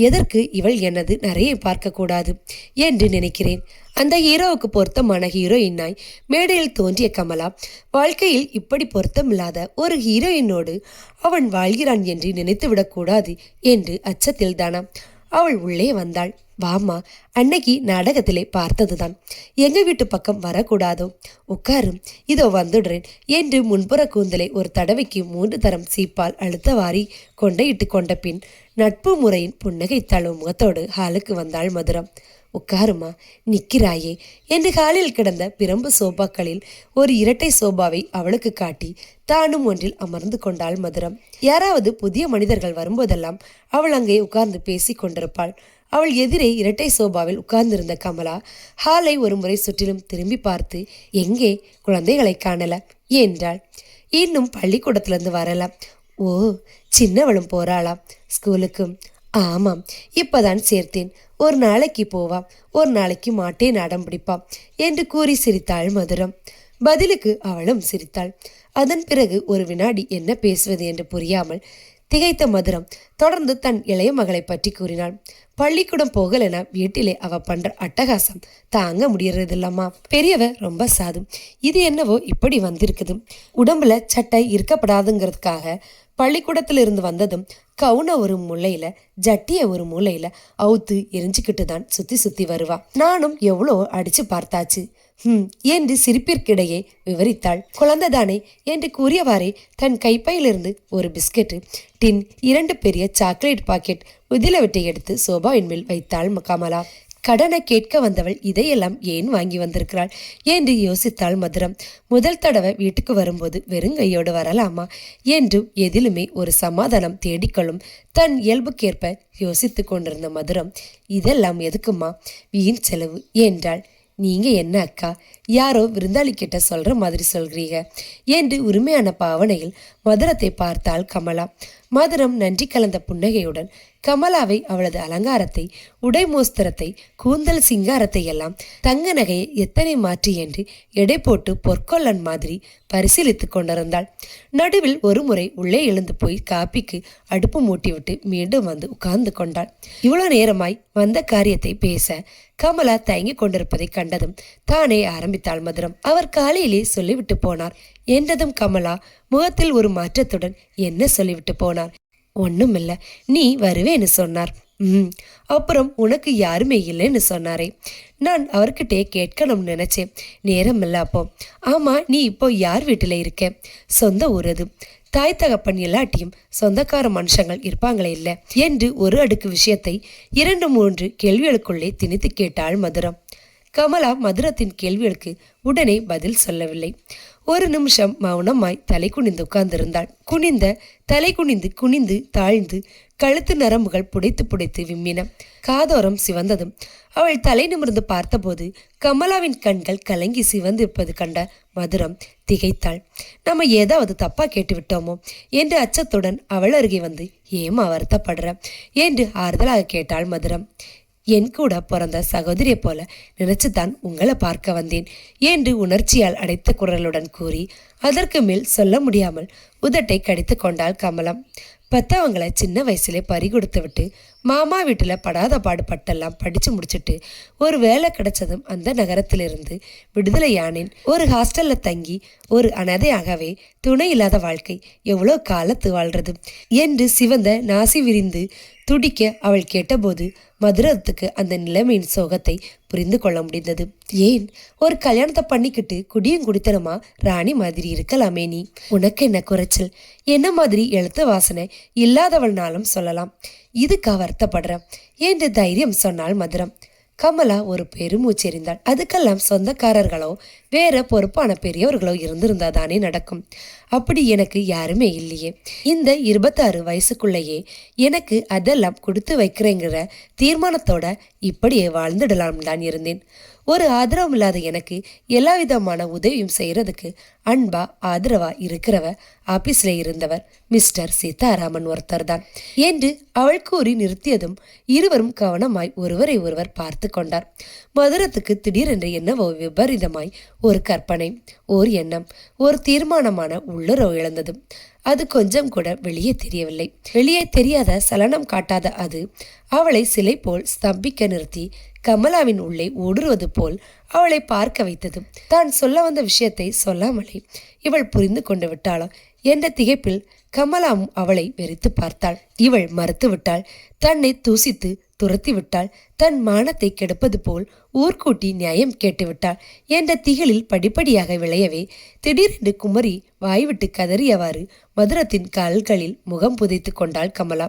A: எதற்கு இவள் எனது நிறைய பார்க்கக்கூடாது என்று நினைக்கிறேன். அந்த ஹீரோவுக்கு பொருத்தமான ஹீரோயினாய் மேடையில் தோன்றிய கமலா வாழ்க்கையில் இப்படி பொருத்தமில்லாத ஒரு ஹீரோயினோடு அவன் வாழ்கிறான் என்று நினைத்துவிடக்கூடாது என்று அச்சத்தில் தானா அவள் உள்ளே வந்தாள். வாமா, அன்னைக்கு நாடகத்திலே பார்த்ததுதான். எங்க வீட்டு பக்கம் வரக்கூடாதோ? உட்காரும், இதோ வந்துடுறேன் என்று முன்புற கூந்தலை ஒரு தடவைக்கு 3 தரம் சீப்பால் அழுத்த வாரி கொண்டையிட்டு கொண்ட பின் நட்பு முறையின் புன்னகை தழுவும் முகத்தோடு ஹாலுக்கு வந்தாள் மதுரம். உட்காருமா, நிற்கிறாயே என்று ஹாலில் கிடந்த பிரம்பு சோபாக்களில் ஒரு இரட்டை சோபாவை அவளுக்கு காட்டி தானும் ஒன்றில் அமர்ந்து கொண்டாள் மதுரம். யாராவது புதிய மனிதர்கள் வரும்போதெல்லாம் அவள் அங்கே உட்கார்ந்து பேசி கொண்டிருப்பாள். அவள் எதிரே இரட்டை சோபாவில் உட்கார்ந்திருந்த கமலா ஹாலை ஒரு முறை சுற்றிலும் திரும்பி பார்த்து, எங்கே குழந்தைகளை காணல என்றாள். இன்னும் பள்ளிக்கூடத்திலிருந்து வரல. ஓ, சின்னவளும் போறாளா ஸ்கூலுக்கு? ஆமாம், இப்பதான் சேர்த்தேன். ஒரு நாளைக்கு போவா, ஒரு நாளைக்கு மாட்டேன் அடம் பிடிப்பா என்று கூறி சிரித்தாள் மதுரம். பதிலுக்கு அவளும் சிரித்தாள். அதன் பிறகு ஒரு வினாடி என்ன பேசுவது என்று புரியாமல் திகைத்த மதுரம் தொடர்ந்து தன் இளைய மகளை பற்றி கூறினாள். பள்ளிக்கூடம் போகலென வீட்டிலே அவ பண்ற அட்டகாசம் தாங்க முடியறது இல்லம்மா. பெரியவ ரொம்ப சாது. இது என்னவோ இப்படி வந்திருக்குது. உடம்புல சட்டை இருக்கப்படாதுங்கிறதுக்காக பள்ளிக்கூடத்துல இருந்து வந்ததும் கவுன ஒரு மூலையில ஜட்டிய ஒரு மூலையில அவுத்து எரிஞ்சுக்கிட்டு தான் சுத்தி சுத்தி வருவா. நானும் எவ்வளோ அடிச்சு பார்த்தாச்சு என்று சிரிப்பிற்கிடையே விவரித்தாள். குழந்தைதானே என்று கூறியவாறே தன் கைப்பையிலிருந்து ஒரு பிஸ்கெட்டு டின் 2 பெரிய சாக்லேட் பாக்கெட் உதிலவற்றை எடுத்து சோபாவின் மேல் வைத்தாள் கமலா. கடனை கேட்க வந்தவள் இதையெல்லாம் ஏன் வாங்கி வந்திருக்கிறாள் என்று யோசித்தாள் மதுரம். முதல் தடவை வீட்டுக்கு வரும்போது வெறுங்கையோடு வரலாமா என்று எதிலுமே ஒரு சமாதானம் தேடிக்கொள்ளும் தன் இயல்புக்கேற்ப யோசித்து கொண்டிருந்த மதுரம், இதெல்லாம் எதுக்குமா, வீண் செலவு என்றாள். நீங்க என்ன அக்கா, யாரோ விருந்தாளி கிட்ட சொல்ற மாதிரி சொல்கிறீங்க என்று உரிமையான பாவனையில் மதுரத்தை பார்த்தாள் கமலா. மதுரம் நன்றி கலந்த புன்னகையுடன் கமலாவை, அவளது அலங்காரத்தை, உடை மோஸ்திரத்தை, கூந்தல் சிங்காரத்தை எல்லாம், தங்க நகையை எத்தனை மாற்றி என்று எடை போட்டு பொற்கொல்லன் மாதிரி பரிசீலித்து கொண்டிருந்தாள். நடுவில் ஒரு முறை உள்ளே எழுந்து போய் காப்பிக்கு அடுப்பு மூட்டிவிட்டு மீண்டும் வந்து உட்கார்ந்து கொண்டாள். இவ்வளவு நேரமாய் வந்த காரியத்தை பேச கமலா தயங்கி கொண்டிருப்பதை கண்டதும் தானே ஆரம்பித்தாள் மதுரம். அவர் காலையிலே சொல்லிவிட்டு போனார் என்றதும் கமலா முகத்தில் ஒரு மாற்றத்துடன் என்ன சொல்லிவிட்டு போனார்? ஒண்ணுமில்ல, நீ வருவேன்னு சொன்னார். அப்புறம் உனக்கு யாருமே இல்லைன்னு சொன்னாரே. நான் அவர்கிட்டே கேட்கணும்னு நினைச்சேன், நேரம் இல்லை அப்போ. ஆமா, நீ இப்போ யார் வீட்டுல இருக்க? சொந்த ஊர் அது. தாய் தகப்பன் எல்லாட்டியும் சொந்தக்கார மனுஷங்கள் இருப்பாங்களே இல்லை என்று ஒரு அடுக்கு விஷயத்தை 2-3 கேள்விகளுக்குள்ளே திணித்து கேட்டாள் மதுரம். கமலா மதுரத்தின் கேள்விகளுக்கு உடனே பதில் சொல்லவில்லை. ஒரு நிமிஷம் மௌனமாய் தலை குனிந்து உட்கார்ந்திருந்தாள். தலை குனிந்து தாழ்ந்து கழுத்து நரம்புகள் புடைத்து புடைத்து விம்மின. காதோரம் சிவந்ததும் அவள் தலை நிமிர்ந்து பார்த்தபோது கமலாவின் கண்கள் கலங்கி சிவந்திருப்பது கண்ட மதுரம் திகைத்தாள். நம்ம ஏதாவது தப்பா கேட்டு விட்டோமோ என்று அச்சத்துடன் அவள் அருகே வந்து, ஏமா வருத்தப்படுற என்று ஆறுதலாக கேட்டாள் மதுரம். என் கூட பிறந்த சகோதரியை போல நினைச்சுதான் உங்களை பார்க்க வந்தேன் என்று உணர்ச்சியால் அடைத்த குரலுடன் கூறி அதற்கு மேல் சொல்ல முடியாமல் உதட்டை கடித்து கொண்டாள் கமலம். பெத்தவங்களை சின்ன வயசுல பறி கொடுத்து விட்டு மாமா வீட்டுல படாத பாடுபட்டெல்லாம் படிச்சு முடிச்சுட்டு ஒரு வேலை கிடைச்சதும் அந்த நகரத்திலிருந்து விடுதலையானேன். ஒரு ஹாஸ்டல்ல தங்கி ஒரு அனாதையாகவே துணை இல்லாத வாழ்க்கை எவ்வளோ காலத்து வாழ்றது என்று சிவந்த நாசி விரிந்து துடிக்க அவள் கேட்டபோது மதுரத்துக்கு அந்த நிலைமையின் சோகத்தை புரிந்து கொள்ள முடிந்தது. ஏன், ஒரு கல்யாணத்தை பண்ணிக்கிட்டு குடியும் குடித்தனமா ராணி மாதிரி இருக்கலாமே நீ. உனக்கு என்ன குறைச்சல்? என்ன மாதிரி எழுத்த வாசனை இல்லாதவள்னாலும் சொல்லலாம். இதுக்கா வருத்தப்படுற என்று தைரியம் சொன்னாள் மதுரம். கமலா ஒரு பெருமூச்செறிந்தாள். அதுக்கெல்லாம் சொந்தக்காரர்களோ வேற பொறுப்பான பெரியவர்களோ இருந்திருந்தா தானே நடக்கும். அப்படி எனக்கு யாருமே இல்லையே. இந்த 26 வயசுக்குள்ளேயே எனக்கு அதெல்லாம் கொடுத்து வைக்கிறேங்கிற தீர்மானத்தோட இப்படியே வாழ்ந்துடலாம் தான் இருந்தேன். ஒரு ஆதரவும் இல்லாத எனக்கு எல்லா விதமான உதவியும் செய்யறதுக்கு அன்பா ஆதரவா இருக்கிறவ ஆபீஸ்ல இருந்தவர் மிஸ்டர் சீதாராமன் ஒருத்தர் தான் என்று அவள் கூறி நிறுத்தியதும் இருவரும் கவனமாய் ஒருவரை ஒருவர் பார்த்து கொண்டார். மதுரத்துக்கு திடீரென்று என்னவோ விபரீதமாய் ஒரு கற்பனை, ஓர் எண்ணம், ஒரு தீர்மானமான உள்ளுறவு இழந்தது. அது கொஞ்சம் கூட வெளியே தெரியவில்லை. வெளியே தெரியாத, சலனம் காட்டாத அது அவளை சிலை போல் ஸ்தம்பிக்க நிறுத்தி கமலாவின் உள்ளே ஊடுருவது போல் அவளை பார்க்க வைத்தது. தான் சொல்ல வந்த விஷயத்தை சொல்லாமலே இவள் புரிந்து கொண்டு விட்டாளோ என்ற திகைப்பில் கமலாவும் அவளை வெறித்து பார்த்தாள். இவள் மறுத்து விட்டாள். தன்னை தூசித்து துரத்தி விட்டாள். தன் மானத்தை கெடுப்பது போல் ஊர்கூட்டி நியாயம் கேட்டுவிட்டாள் என்ற திகிலில் படிப்படியாக விளையவே திடீரென்று குமரி வாய்விட்டு கதறியவாறு மதுரத்தின் கால்களில் முகம் புதைத்து கொண்டாள் கமலா.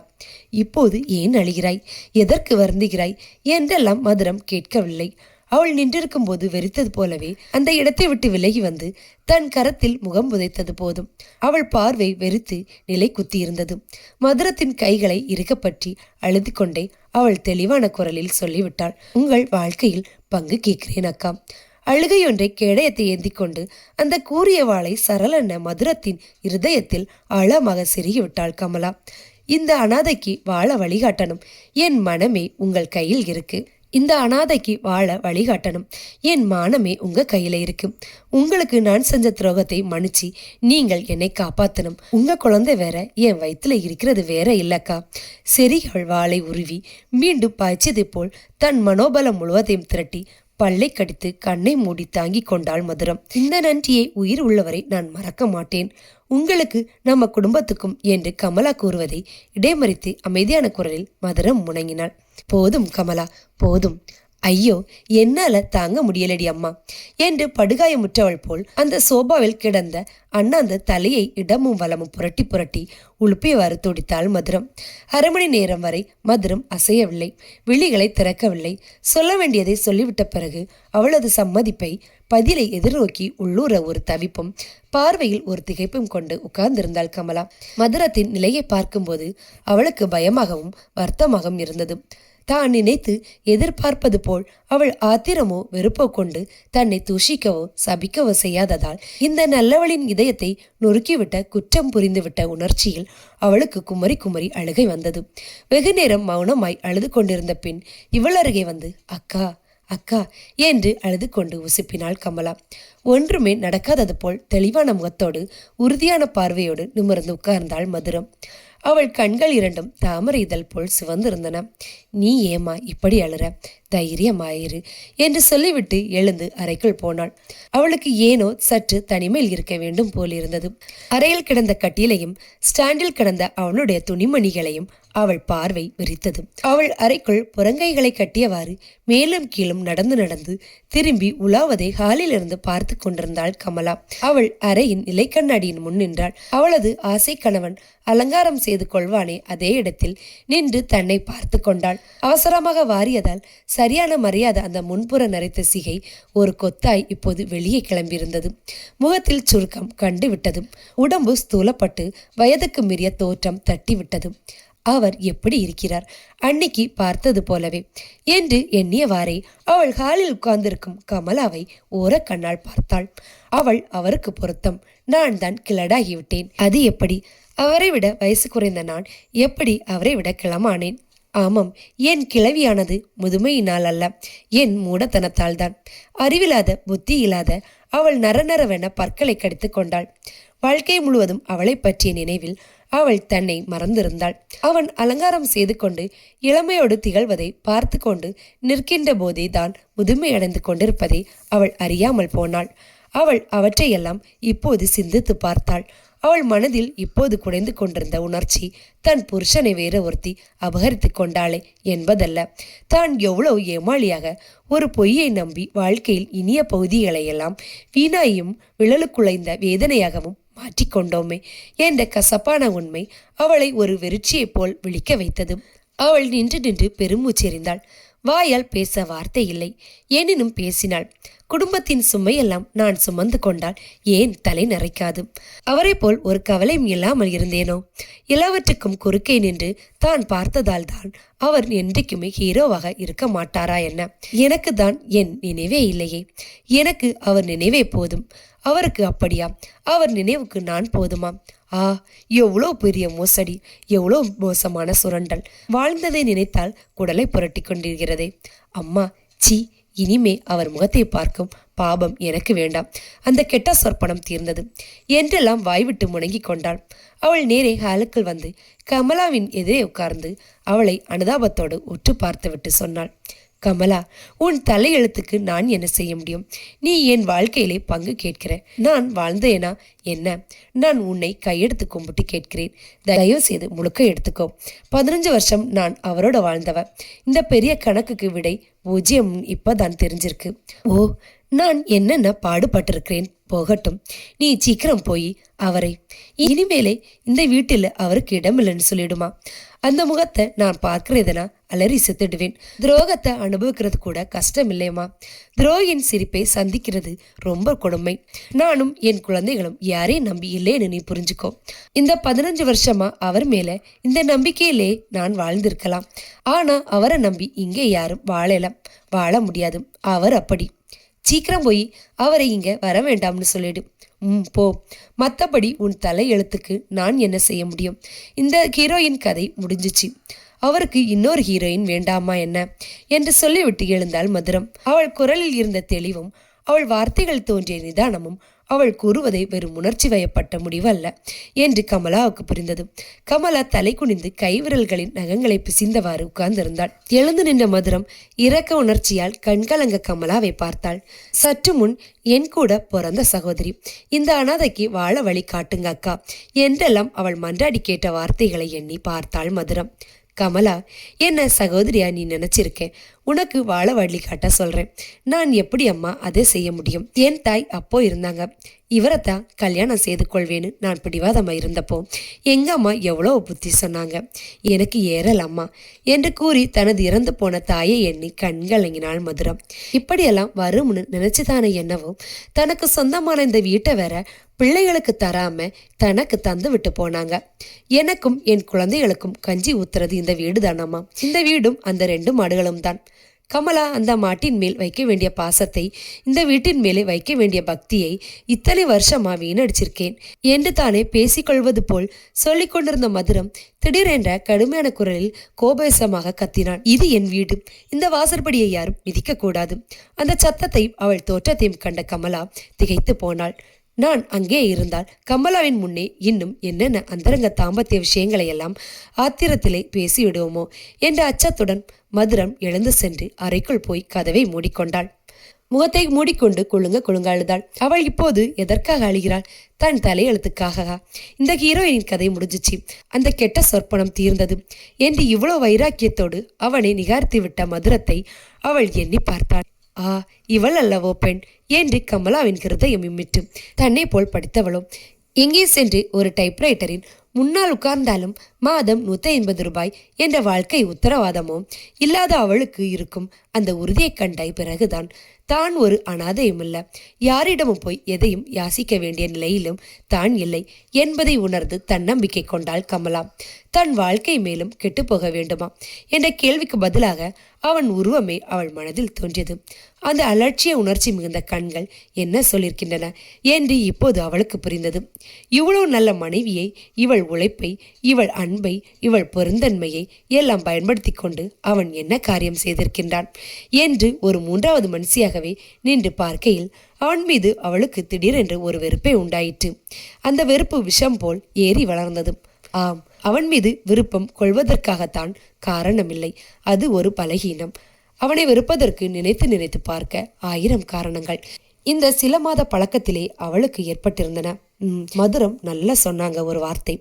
A: இப்போது ஏன் அழுகிறாய், எதற்கு வருந்துகிறாய் என்றெல்லாம் மதுரம் கேட்கவில்லை. அவள் நின்றிருக்கும் போது வெறித்தது போலவே அந்த இடத்தை விட்டு விலகி வந்து தன் கரத்தில் முகம் புதைத்தது போதும். அவள் பார்வை வெறித்து நிலை குத்தி இருந்தது. மதுரத்தின் கைகளை இறுக்கப்பற்றி அழுது கொண்டே அவள் தெளிவான குரலில் சொல்லிவிட்டாள், உங்கள் வாழ்க்கையில் பங்கு கேட்கிறேன் அக்கா. அழுகையொன்றை கேடயத்தை ஏந்தி கொண்டு அந்த கூறிய வாளை சரளென மதுரத்தின் இருதயத்தில் ஆழமாக செருகிவிட்டாள் கமலா. இந்த அனாதைக்கு வாழ வழிகாட்டணும். என் மனமே உங்கள் கையில் இருக்கு. இந்த அனாதைக்கு வாழ வழிகாட்டணும். என் மானமே உங்க கையில இருக்கு. உங்களுக்கு நான் செஞ்ச துரோகத்தை மன்னிச்சு நீங்கள் என்னை காப்பாத்தணும். உங்க குழந்தை வேற, என் வயிற்றுல இருக்கிறது வேற இல்லக்கா. செரிகள் வாளை உருவி மீண்டும் பாய்ச்சதை போல் தன் மனோபலம் முழுவதையும் திரட்டி பல்லை கடித்து கண்ணை மூடி தாங்கி கொண்டாள் மதுரம். இந்த நன்றியை உயிர் உள்ளவரை நான் மறக்க மாட்டேன், உங்களுக்கு நம்ம குடும்பத்துக்கும் என்று கமலா கூறுவதை இடைமறித்து அமைதியான குரலில் மதுரம் முணங்கினாள். போதும் கமலா, போதும். ஐயோ, என்னால தாங்க முடியலடி அம்மா என்று படுகாயமுற்றவள் போல் அந்த சோபாவில் கிடந்த அண்ணாந்த தலையை இடமும் வலமும் புரட்டி புரட்டி உழுப்பியவாறு துடித்தாள் மதுரம். 1/2 மணி நேரம் வரை மதுரம் அசையவில்லை, விழிகளை திறக்கவில்லை. சொல்ல வேண்டியதை சொல்லிவிட்ட பிறகு அவளது சம்மதிப்பை பதிலை எதிர்நோக்கி உள்ளூர ஒரு தவிப்பும் பார்வையில் ஒரு திகைப்பும் கொண்டு உட்கார்ந்திருந்தாள் கமலா. மதுரத்தின் நிலையை பார்க்கும்போது அவளுக்கு பயமாகவும் வருத்தமாகவும் இருந்தது. தான் நினைத்து எதிர்பார்ப்பது போல் அவள் ஆத்திரமோ வெறுப்போ கொண்டு தன்னை தூஷிக்கவோ சபிக்கவோ செய்யாததால் இந்த நல்லவளின் இதயத்தை நொறுக்கிவிட்ட குற்றம் புரிந்துவிட்ட உணர்ச்சியில் அவளுக்கு குமரி குமரி அழுகை வந்தது. வெகு நேரம் மௌனமாய் அழுது கொண்டிருந்த பின் இவள் அருகே வந்து அக்கா அக்கா என்று அழுது கொண்டு உசுப்பினாள் கமலா. ஒன்றுமே நடக்காதது போல் தெளிவான முகத்தோடு உறுதியான பார்வையோடு நிமிர்ந்து உட்கார்ந்தாள் மதுரம். அவள் கண்கள் இரண்டும் தாமரை இதழ் போல் சிவந்திருந்தன. நீ ஏமா இப்படி அழுற, தைரியமாயிரு என்று சொல்லிவிட்டு எழுந்து அறைக்குள் போனாள். அவளுக்கு ஏனோ சற்று தனிமையில் இருக்க வேண்டும் போலிருந்தது. அறையில் கிடந்த கட்டிலையும் ஸ்டாண்டில் கிடந்த அவளுடைய துணிமணிகளையும் அவள் பார்வை விரித்தது. அவள் அறைக்குள் புறங்கைகளை கட்டியவாறு மேலும் கீழும் நடந்து நடந்து திரும்பி உலாவதை ஹாலில் இருந்து பார்த்து கொண்டிருந்தாள் கமலா. அவள் அறையின் நிலைக்கண்ணாடியின் முன் நின்றாள். அவளது ஆசை கணவன் அலங்காரம் செய்து கொள்வானே அதே இடத்தில் நின்று தன்னை பார்த்து கொண்டாள். அவசரமாக வாரியதால் சரியான மரியாதை அந்த முன்புற நரைத்த சிகை ஒரு கொத்தாய் இப்போது வெளியே கிளம்பியிருந்தது. முகத்தில் சுருக்கம் கண்டுவிட்டது. உடம்பு ஸ்தூலப்பட்டு வயதுக்கு மீறிய தோற்றம் தட்டிவிட்டது. அவர் எப்படி இருக்கிறார், அன்னைக்கு பார்த்தது போலவே என்று எண்ணியவாறே அவள் ஹாலில் உட்கார்ந்திருக்கும் கமலாவை ஓரக்கண்ணால் பார்த்தாள். அவள் அவருக்கு பொருத்தம், நான் தான் கிளடாகிவிட்டேன். அது எப்படி? அவரை விட வயசு குறைந்த நான் எப்படி அவரை விட கிளமானேன்? ஆமாம், என் கிளவியானது முதுமையினால் அல்ல, என் மூடத்தனத்தால் தான். அறிவில்லாத புத்தி இல்லாத அவள் நரநரவென பற்களை கடித்து கொண்டாள். வாழ்க்கை முழுவதும் அவளை பற்றிய நினைவில் அவள் தன்னை மறந்திருந்தாள். அவன் அலங்காரம் செய்து கொண்டு இளமையோடு திகழ்வதை பார்த்து கொண்டு நிற்கின்ற போதே தான் முதுமையடைந்து கொண்டிருப்பதை அவள் அறியாமல் போனாள். அவள் அவற்றையெல்லாம் இப்போது சிந்தித்து பார்த்தாள். அவள் மனதில் இப்போது குறைந்து கொண்டிருந்த உணர்ச்சி தன் புருஷனை வேற ஒருத்தி அபகரித்து கொண்டாளே என்பதல்ல. தான் எவ்வளவு ஏமாளியாக ஒரு பொய்யை நம்பி வாழ்க்கையில் இனிய பகுதிகளையெல்லாம் வீணாயும் விழலுக்குழைந்த வேதனையாகவும் மாற்றிக்கொண்டோமே என்ற கசப்பான உண்மை அவளை ஒரு வெறிச்சியைப் போல் விழிக்க வைத்தது. அவள் நின்று நின்று பெருமூச்செறிந்தாள். வாயால் பேச வார்த்தை இல்லை, எனினும் பேசினாள். குடும்பத்தின் சுமையெல்லாம் நான் சுமந்து கொண்டால் ஏன் தலை நரைக்காது? அவரை போல் ஒரு கவலையும் இல்லாமல் இருந்தேனோ? எல்லாவற்றுக்கும் குறுக்கே நின்று தான் பார்த்ததால் தான் அவர் என்றைக்குமே ஹீரோவாக இருக்க மாட்டாரா என்ன? எனக்கு தான் என் நினைவே இல்லையே. எனக்கு அவர் நினைவே போதும். அவருக்கு அப்படியா? அவர் நினைவுக்கு நான் போதுமா? ஆ, எவ்வளோ பெரிய மோசடி, எவ்வளோ மோசமான சுரண்டல்! வாழ்ந்ததை நினைத்தால் குடலை புரட்டி கொண்டிருக்கிறதே. அம்மா, சி, இனிமே அவர் முகத்தை பார்க்கும் பாபம் எனக்கு வேண்டாம். அந்த கெட்ட சொற்பனம் தீர்ந்தது என்றெல்லாம் வாய்விட்டு முணங்கி கொண்டாள். அவள் நேரே ஹாலுக்குள் வந்து கமலாவின் எதிரே உட்கார்ந்து அவளை அனுதாபத்தோடு உற்று பார்த்துவிட்டு சொன்னாள். கமலா, உன் தலையெழுத்துக்கு நான் என்ன செய்ய முடியும்? நீ என் வாழ்க்கையிலே பங்கு கேட்கிற. நான் வாழ்ந்தேனா என்ன? நான் உன்னை கையெடுத்து கும்பிட்டு கேட்கிறேன். தயவு செய்து முழுக்க எடுத்துக்கோ. 15 வருஷம் நான் அவரோட வாழ்ந்தவ. இந்த பெரிய கணக்குக்கு விடை 0 இப்பதான் தெரிஞ்சிருக்கு. ஓ, நான் என்னென்ன பாடுபட்டிருக்கிறேன். போகட்டும், நீ சீக்கிரம் போய் அவரை இனிமேலே இந்த வீட்டில் அவருக்கு இடமில்லைன்னு சொல்லிடுமா? அந்த முகத்தை நான் பார்க்கிறதுனா அலறி செத்துடுவேன். துரோகத்தை அனுபவிக்கிறது கூட கஷ்டம் இல்லையம்மா. துரோகின் சிரிப்பை சந்திக்கிறது ரொம்ப கொடுமை. நானும் என் குழந்தைகளும் யாரையும் நம்பி இல்லைன்னு நீ புரிஞ்சுக்கோ. இந்த 15 வருஷமா அவர் மேல இந்த நம்பிக்கையிலே நான் வாழ்ந்திருக்கலாம். ஆனா அவரை நம்பி இங்கே யாரும் வாழ முடியாது. அவர் அப்படி. சீக்கிரம் போய் அவரை இங்க வர வேண்டாம்னு சொல்லிடு. போ. மற்றபடி உன் தலை எழுத்துக்கு நான் என்ன செய்ய முடியும்? இந்த ஹீரோயின் கதை முடிஞ்சிச்சு. அவருக்கு இன்னொரு ஹீரோயின் வேண்டாமா என்ன என்று சொல்லிவிட்டு எழுந்தாள் மதுரம். அவள் குரலில் இருந்த தெளிவும் அவள் வார்த்தைகள் தோன்றிய நிதானமும் அவள் கூறுவதை வெறும் உணர்ச்சி வயப்பட்ட முடிவு அல்ல என்று கமலாவுக்கு புரிந்தது. கமலா தலை குனிந்து கைவிரல்களின் நகங்களை பிசிந்தவாறு உட்கார்ந்திருந்தாள். எழுந்து நின்ற மதுரம் இரக்க உணர்ச்சியால் கண்கலங்க கமலாவை பார்த்தாள். சற்று முன் என் கூட பிறந்த சகோதரி, இந்த அனாதைக்கு வாழ வழி காட்டுங்க அக்கா என்றெல்லாம் அவள் மன்றாடி கேட்ட வார்த்தைகளை எண்ணி பார்த்தாள் மதுரம். கமலா, என்ன சகோதரியா நீ நினைச்சிருக்கேன்? உனக்கு வாழ வழி காட்ட சொல்றேன். நான் எப்படி அம்மா அதை செய்ய முடியும்? என் தாய் அப்போ இருந்தாங்க. இவரைத்தான் கல்யாணம் செய்து கொள்வேன்னு நான் பிடிவாதமா இருந்தப்போ எங்க அம்மா எவ்வளோ புத்தி சொன்னாங்க. எனக்கு ஏறல் அம்மா என்று கூறி தனது இறந்து போன தாயை எண்ணி கண்கலங்கினாள் மதுரம். இப்படியெல்லாம் வரும்னு நினைச்சுதானே என்னவோ தனக்கு சொந்தமான இந்த வீட்டை வேற பிள்ளைகளுக்கு தராம தனக்கு தந்து விட்டு போனாங்க. எனக்கும் என் குழந்தைகளுக்கும் கஞ்சி ஊத்துறது இந்த வீடு தானம்மா. இந்த வீடும் அந்த 2 மாடுகளும் தான். கமலா அந்த மாட்டின் மேல் வைக்க வேண்டிய பாசத்தை, இந்த வீட்டின் மேலே வைக்க வேண்டிய பக்தியை இத்தனை வருஷமா வீணடிச்சிருக்கேன் என்று தானே பேசிக்கொள்வது போல் சொல்லிக் கொண்டிருந்த மதுரம் திடீரென்ற கடுமையான குரலில் கோபேசமாக கத்தினான். இது என் வீடு, இந்த வாசற்படியை யாரும் மிதிக்க கூடாது. அந்த சத்தத்தை அவள் தோற்றத்தையும் கண்ட கமலா திகைத்து போனாள். நான் அங்கே இருந்தால் கமலாவின் முன்னே இன்னும் என்னென்ன அந்தரங்க தாம்பத்திய விஷயங்களை எல்லாம் ஆத்திரத்திலே பேசிவிடுவோமோ என்ற அச்சத்துடன் மதுரம் எழுந்து சென்று அறைக்குள் போய் கதவை மூடிக்கொண்டாள். முகத்தை மூடிக்கொண்டு குழுங்க அழுதாள். அவள் இப்போது எதற்காக அழுகிறாள்? தன் தலையெழுத்துக்காக. இந்த ஹீரோயினின் கதை முடிஞ்சிச்சு, அந்த கெட்ட சொற்பனம் தீர்ந்தது என்று இவ்வளோ வைராக்கியத்தோடு அவனை நிகார்த்தி விட்ட மதுரத்தை அவள் எண்ணி பார்த்தாள். இவள் அல்லவோ பெண் என்று கமலாவின் ஹிருதயம் இம்மிட்டு. தன்னை போல் படித்தவளோ எங்கே சென்று ஒரு டைப்ரைட்டரின் முன்னால் உட்கார்ந்தாலும் மாதம் 150 ரூபாய் என்ற வாழ்க்கை உத்தரவாதமோ இல்லாத அவளுக்கு இருக்கும் அந்த உறுதியை கண்ட பிறகுதான் தான் ஒரு அனாதையும் இல்ல, யாரிடமும் போய் எதையும் யாசிக்க வேண்டிய நிலையிலும் தான் இல்லை என்பதை உணர்ந்து தன்னம்பிக்கை கொண்டாள் கமலா. தன் வாழ்க்கை மேலும் கெட்டுப்போக வேண்டுமா என்ற கேள்விக்கு பதிலாக அவன் உருவமே அவள் மனதில் தோன்றியது. அந்த அலட்சிய உணர்ச்சி மிகுந்த கண்கள் என்ன சொல்லியிருக்கின்றன என்று இப்போது அவளுக்கு புரிந்தது. இவ்வளவு நல்ல மனைவியை, இவள் உழைப்பை, இவள் அன்பை, இவள் பொருந்தன்மையை எல்லாம் பயன்படுத்தி கொண்டு அவன் என்ன காரியம் செய்திருக்கின்றான் என்று ஒரு 3வது மனுஷியாகவே நின்று பார்க்கையில் அவன் மீது அவளுக்கு திடீரென்று ஒரு வெறுப்பை உண்டாயிற்று. அந்த வெறுப்பு விஷம் போல் ஏறி வளர்ந்தது. ஆம், அவன் மீது விருப்பம் கொள்வதற்காகத்தான் காரணமில்லை, அது ஒரு பலகீனம். அவனை வெறுப்பதற்கு நினைத்து நினைத்து பார்க்க 1000 காரணங்கள் இந்த சில மாத பழக்கத்திலே அவளுக்கு ஏற்பட்டிருந்தன. மதுரம் நல்லா சொன்னாங்க ஒரு வார்த்தை,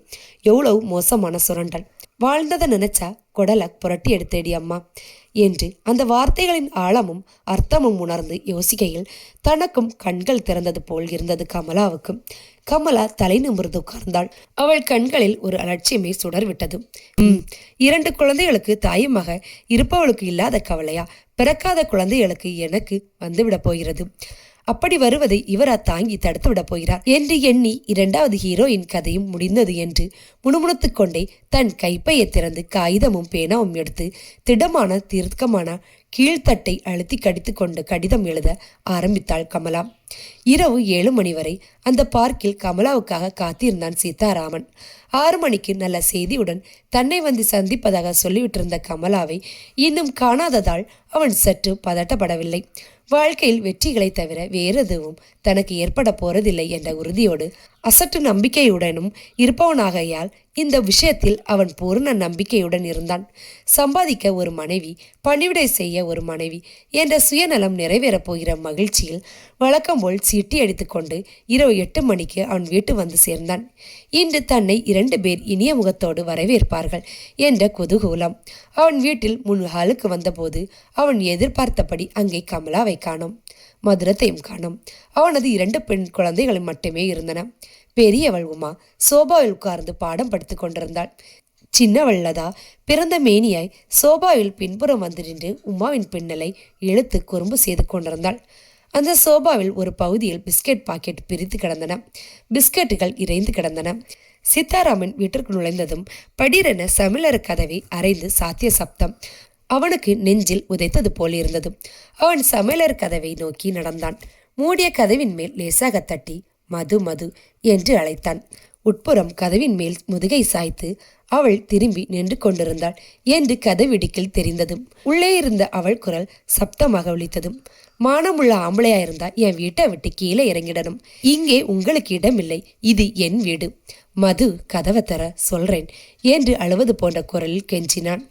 A: எவ்வளவு மோசமான சுரண்டல். வாழ்ந்ததை நினைச்சா கொடலை புரட்டி எடுத்தேடி அம்மா என்று அந்த வார்த்தைகளின் ஆழமும் அர்த்தமும் உணர்ந்து யோசிக்கையில் தனக்கும் கண்கள் திறந்தது போல் இருந்தது கமலாவுக்கும். கமலா தலை நிமிர்ந்து உட்கார்ந்தாள். அவள் கண்களில் ஒரு அலட்சியமே சுடர்விட்டது. 2 குழந்தைகளுக்கு தாயுமாக இருப்பவளுக்கு இல்லாத கவலையா? பிறக்காத குழந்தைகளுக்கு எனக்கு வந்துவிட போகிறது. அப்படி வருவதை இவரா தாங்கி தடுத்து விட போகிறார் என்று எண்ணி 2வது ஹீரோயின் கதையும் முடிந்தது என்று முணுமுணுத்துக் கொண்டே தன் கைப்பையை திறந்து காகிதமும் பேனாவும் எடுத்து திடமான தீர்க்கமான கீழ்த்தட்டை அழுத்தி கடித்து கொண்டு கடிதம் எழுத ஆரம்பித்தாள் கமலா. இரவு 7 மணி வரை அந்த பார்க்கில் கமலாவுக்காக காத்திருந்தான் சீதாராமன். 6 மணிக்கு நல்ல செய்தியுடன் தன்னை வந்து சந்திப்பதாக சொல்லிவிட்டிருந்த கமலாவை இன்னும் காணாததால் அவன் சற்று பதட்டப்படவில்லை. வாழ்க்கையில் வெற்றிகளை தவிர வேறு எதுவும் தனக்கு ஏற்பட போறதில்லை என்ற உறுதியோடு அசட்டு நம்பிக்கையுடனும் இருப்பவனாகையால் இந்த விஷயத்தில் அவன் பூர்ண நம்பிக்கையுடன் இருந்தான். சம்பாதிக்க ஒரு மனைவி, பணிவிடை செய்ய ஒரு மனைவி என்ற சுயநலம் நிறைவேறப் போகிற மகிழ்ச்சியில் வழக்கம் போல் சீட்டி அடித்துக் கொண்டு இரவு 8 மணிக்கு அவன் வீட்டு வந்து சேர்ந்தான். இன்று தன்னை 2 பேர் இனிய முகத்தோடு வரவேற்பார்கள் என்ற குதூகூலம். அவன் வீட்டில் முன் ஹாலுக்கு வந்தபோது அவன் எதிர்பார்த்தபடி அங்கே கமலாவை காணோம், மதுரத்தையும் காணோம். அவனது 2 பெண் குழந்தைகளும் மட்டுமே இருந்தன. பெரியவள் உமா சோபாவில் உட்கார்ந்து பாடம் படித்துக் கொண்டிருந்தாள். சின்னவள்ளதா பிறந்த மேனியாய் சோபாவில் பின்புறம் வந்து நின்று உமாவின் பின்னலை இழுத்து குறும்பு செய்து கொண்டிருந்தாள். அந்த சோபாவில் ஒரு பகுதியில் பிஸ்கெட் பாக்கெட் பிரித்து கிடந்தன. பிஸ்கெட்டுகள் இறைந்து கிடந்தன. சீதாராமன் வீட்டிற்கு நுழைந்ததும் படீரென சமையலர் கதவை அரைந்து சாத்திய சப்தம் அவனுக்கு நெஞ்சில் உதைத்தது போல் இருந்தது. அவன் சமையலர் கதவை நோக்கி நடந்தான். மூடிய கதவின் மேல் லேசாக தட்டி மது மது என்று அழைத்தான். உட்புறம் கதவின் மேல் முதுகை சாய்த்து அவள் திரும்பி நின்று கொண்டிருந்தாள் என்று கதவிடிக்கில் தெரிந்தது. உள்ளே இருந்த அவள் குரல் சப்தமாக ஒலித்தது. மானமுள்ள ஆம்பளையாயிருந்தா என் வீட்டை விட்டு கீழே இறங்கிடணும். இங்கே உங்களுக்கு இடமில்லை, இது என் வீடு. மது கதவை தர சொல்றேன் என்று அழுவது போன்ற குரலில் கெஞ்சினான்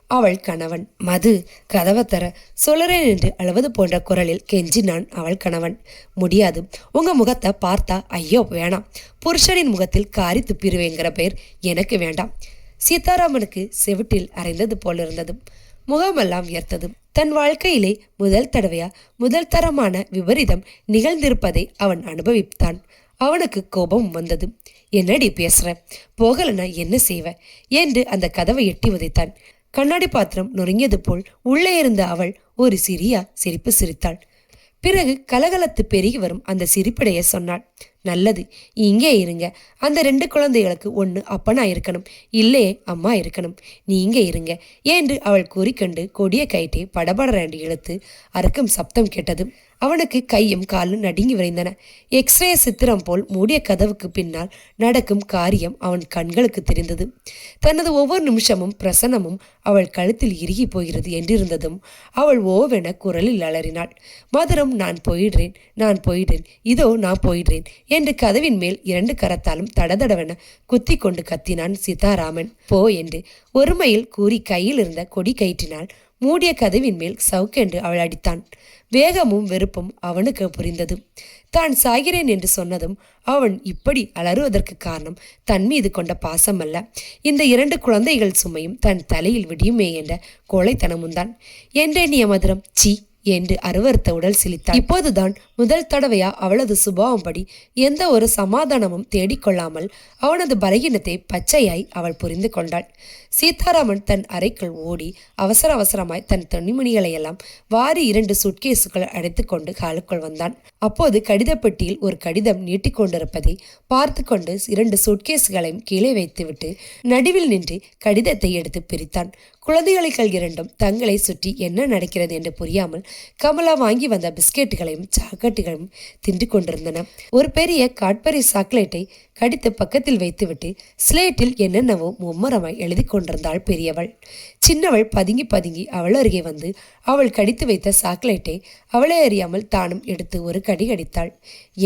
A: அவள் கணவன். மது கதவை தர சொல்றேன் என்று அழுவது போன்ற குரலில் கெஞ்சினான் அவள் கணவன். முடியாது, உங்க முகத்தை பார்த்தா ஐயோ வேணாம், புருஷனின் முகத்தில் காரி துப்பிடுவேங்கிற பேர் எனக்கு வேண்டாம். சீதாராமனுக்கு செவிட்டில் அரைந்தது போல் இருந்தது. முகமெல்லாம் உயர்த்தது. தன் வாழ்க்கையிலே முதல் தரமான விபரீதம் நிகழ்ந்திருப்பதை அவன் அனுபவித்தான். அவனுக்கு கோபம் வந்தது. என்னடி பேசுற, போகலனா என்ன செய்வ என்று அந்த கதவை எட்டி உதைத்தான். கண்ணாடி பாத்திரம் நொறுங்கியது போல் உள்ளே இருந்த அவள் ஒரு சிறிய சிரிப்பு சிரித்தாள். பிறகு கலகலத்து பெருகி வரும் அந்த சிரிப்படைய சொன்னாள். நல்லது, இங்கே இருங்க. அந்த 2 குழந்தைகளுக்கு ஒன்று அப்பனா இருக்கணும், இல்லையே அம்மா இருக்கணும். நீங்க இருங்க என்று அவள் கூறிக்கொண்டு கொடிய கயிற்றை படபடரண்டு இழுத்து அறுக்கும் சப்தம் கேட்டது. அவனுக்கு கையும் காலும் நடுங்கி விரைந்தன. எக்ஸ்ரே சித்திரம் போல் மூடிய கதவுக்கு பின்னால் நடக்கும் காரியம் அவன் கண்களுக்கு தெரிந்தது. தனது ஒவ்வொரு நிமிஷமும் பிரசன்னமும் அவள் கழுத்தில் இறுகி போகிறது என்றிருந்ததும் அவள் ஓவென குரலில் அலறினாள். மதுரம், நான் போயிடுறேன், நான் போயிடுறேன், இதோ நான் போயிடுறேன் என்று கதவின் மேல் 2 கரத்தாலும் தடதடவென குத்தி கொண்டு கத்தினான் சீதாராமன். போ என்று ஒருமையில் கூறி கையில் இருந்த கொடி கயிற்றினால் மூடிய கதவின் மேல் சவுக்கென்று அவள் அடித்தான். வேகமும் வெறுப்பும் அவனுக்கு புரிந்தது. தான் சாகிறேன் என்று சொன்னதும் அவன் இப்படி அலறுவதற்கு காரணம் தன் மீது கொண்ட பாசம் அல்ல, இந்த 2 குழந்தைகள் சுமையும் தன் தலையில் விடியுமே என்ற கோழைத்தனமும் தான். என்றெண்ணிய மதுரம் சி என்று அருவறுத்த உடல் சிலித்தாள். இப்போதுதான் முதல் தடவையா அவளது சுபாவம்படி எந்த ஒரு சமாதானமும் தேடிக்கொள்ளாமல் அவனது பலகீனத்தை பச்சையாய் அவள் புரிந்து கொண்டாள். சீதாராமன் தன் அறைக்குள் ஓடி அவசர அவசரமாய் தன் துணிமணிகளையெல்லாம் வாரி 2 சுட்கேசுகள் அடைத்து கொண்டு காலுக்குள் வந்தான். அப்போது கடிதப்பெட்டியில் ஒரு கடிதம் நீட்டிக்கொண்டிருப்பதை பார்த்து கொண்டு 2 சுட்கேசுகளையும் கீழே வைத்துவிட்டு நடுவில் நின்று கடிதத்தை எடுத்து பிரித்தான். குழந்தைகள் 2ம் தங்களை சுற்றி என்ன நடக்கிறது என்று புரியாமல் கமலா வாங்கி வந்த பிஸ்கெட்டுகளையும் சாக்லேட்டுகளையும் தின்று கொண்டிருந்தன. ஒரு பெரிய காட்பரி சாக்லேட்டை கடித்து பக்கத்தில் வைத்துவிட்டு ஸ்லேட்டில் என்னென்னவோ மும்மரமாய் எழுதி கொண்டிருந்தாள் பெரியவள். சின்னவள் பதுங்கி பதுங்கி அவள் அருகே வந்து அவள் கடித்து வைத்த சாக்லேட்டை அவளை அறியாமல் தானும் எடுத்து ஒரு கடி கடித்தாள்.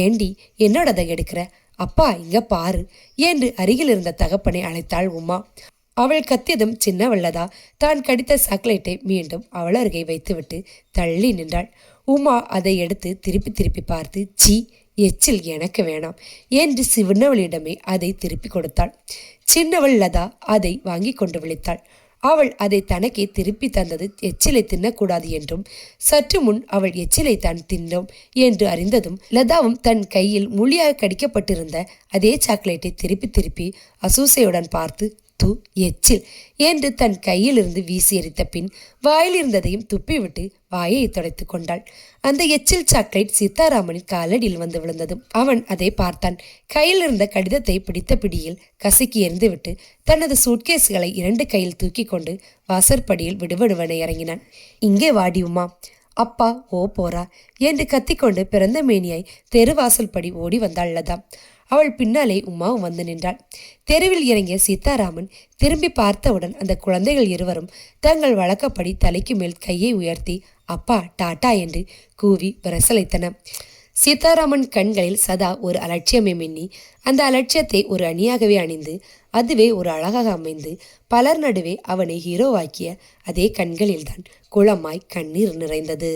A: ஏண்டி என்னோடதை எடுக்கிற? அப்பா இங்க பாரு என்று அருகில் இருந்த தகப்பனை அழைத்தாள் உமா. அவள் கத்தியதும் சின்னவள்ளதா தான் கடித்த சாக்லேட்டை மீண்டும் அவள் அருகே வைத்துவிட்டு தள்ளி நின்றாள். உமா அதை எடுத்து திருப்பி திருப்பி பார்த்து சி, எச்சில் எனக்கு வேணாம் என்று சின்னவளிடமே அதை திருப்பி கொடுத்தாள். சின்னவள் லதா அதை வாங்கி கொண்டு விழித்தாள். அவள் அதை தனக்கே திருப்பி தந்தது எச்சிலை தின்னக்கூடாது என்றும் சற்று முன் அவள் எச்சிலை தான் தின்னோம் என்று அறிந்ததும் லதாவும் தன் கையில் முழியாக கடிக்கப்பட்டிருந்த அதே சாக்லேட்டை திருப்பி திருப்பி அசூசையுடன் பார்த்து து எச்சில் என்று தன் கையிலிருந்து வீசி எறித்த பின் வாயில் இருந்ததையும் துப்பிவிட்டு வாயை துடைத்து கொண்டாள். அந்த எச்சில் சாக்லேட் சீதாராமனின் காலடியில் வந்து விழுந்ததும் அவன் அதை பார்த்தான். கையில் இருந்த கடிதத்தை பிடித்த பிடியில் கசக்கி எறிந்துவிட்டு தனது சூட்கேஸ்களை 2 கையில் தூக்கி கொண்டு வாசற்படியில் விடுவிடுவன இறங்கினான். இங்கே வாடி உமா, அப்பா ஓ போறா என்று கத்திக்கொண்டு பிறந்த மேனியாய் தெருவாசல் படி ஓடி வந்தாள் லதா. அவள் பின்னாலே உமாவும் வந்து நின்றாள். தெருவில் இறங்கிய சீதாராமன் திரும்பி பார்த்தவுடன் அந்த குழந்தைகள் இருவரும் தங்கள் வழக்கப்படி தலைக்கு மேல் கையை உயர்த்தி அப்பா டாட்டா என்று கூவி விரசலைத்தன. சீதாராமன் கண்களில் சதா ஒரு அலட்சியமே மின்னி அந்த அலட்சியத்தை ஒரு அணியாகவே அணிந்து அதுவே ஒரு அழகாக அமைந்து பலர் நடுவே அவனை ஹீரோவாக்கிய அதே கண்களில்தான் குளமாய் கண்ணீர் நிறைந்தது.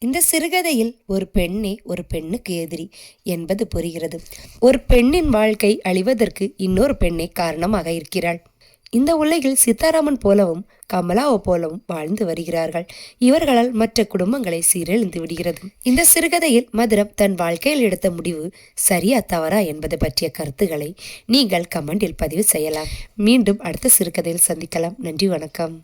A: இந்த சிறுகதையில் ஒரு பெண்ணே ஒரு பெண்ணுக்கு எதிரி என்பது புரிகிறது. ஒரு பெண்ணின் வாழ்க்கை அழிவதற்கு இன்னொரு பெண்ணே காரணமாக இருக்கிறாள். இந்த உலகில் சீதாராமன் போலவும் கமலாவை போலவும் வாழ்ந்து வருகிறார்கள். இவர்களால் மற்ற குடும்பங்களை சீரழிந்து விடுகிறது. இந்த சிறுகதையில் மதுரம் தன் வாழ்க்கையில் எடுத்த முடிவு சரியா தவறா என்பது பற்றிய கருத்துக்களை நீங்கள் கமெண்டில் பதிவு செய்யலாம். மீண்டும் அடுத்த சிறுகதையில் சந்திக்கலாம். நன்றி, வணக்கம்.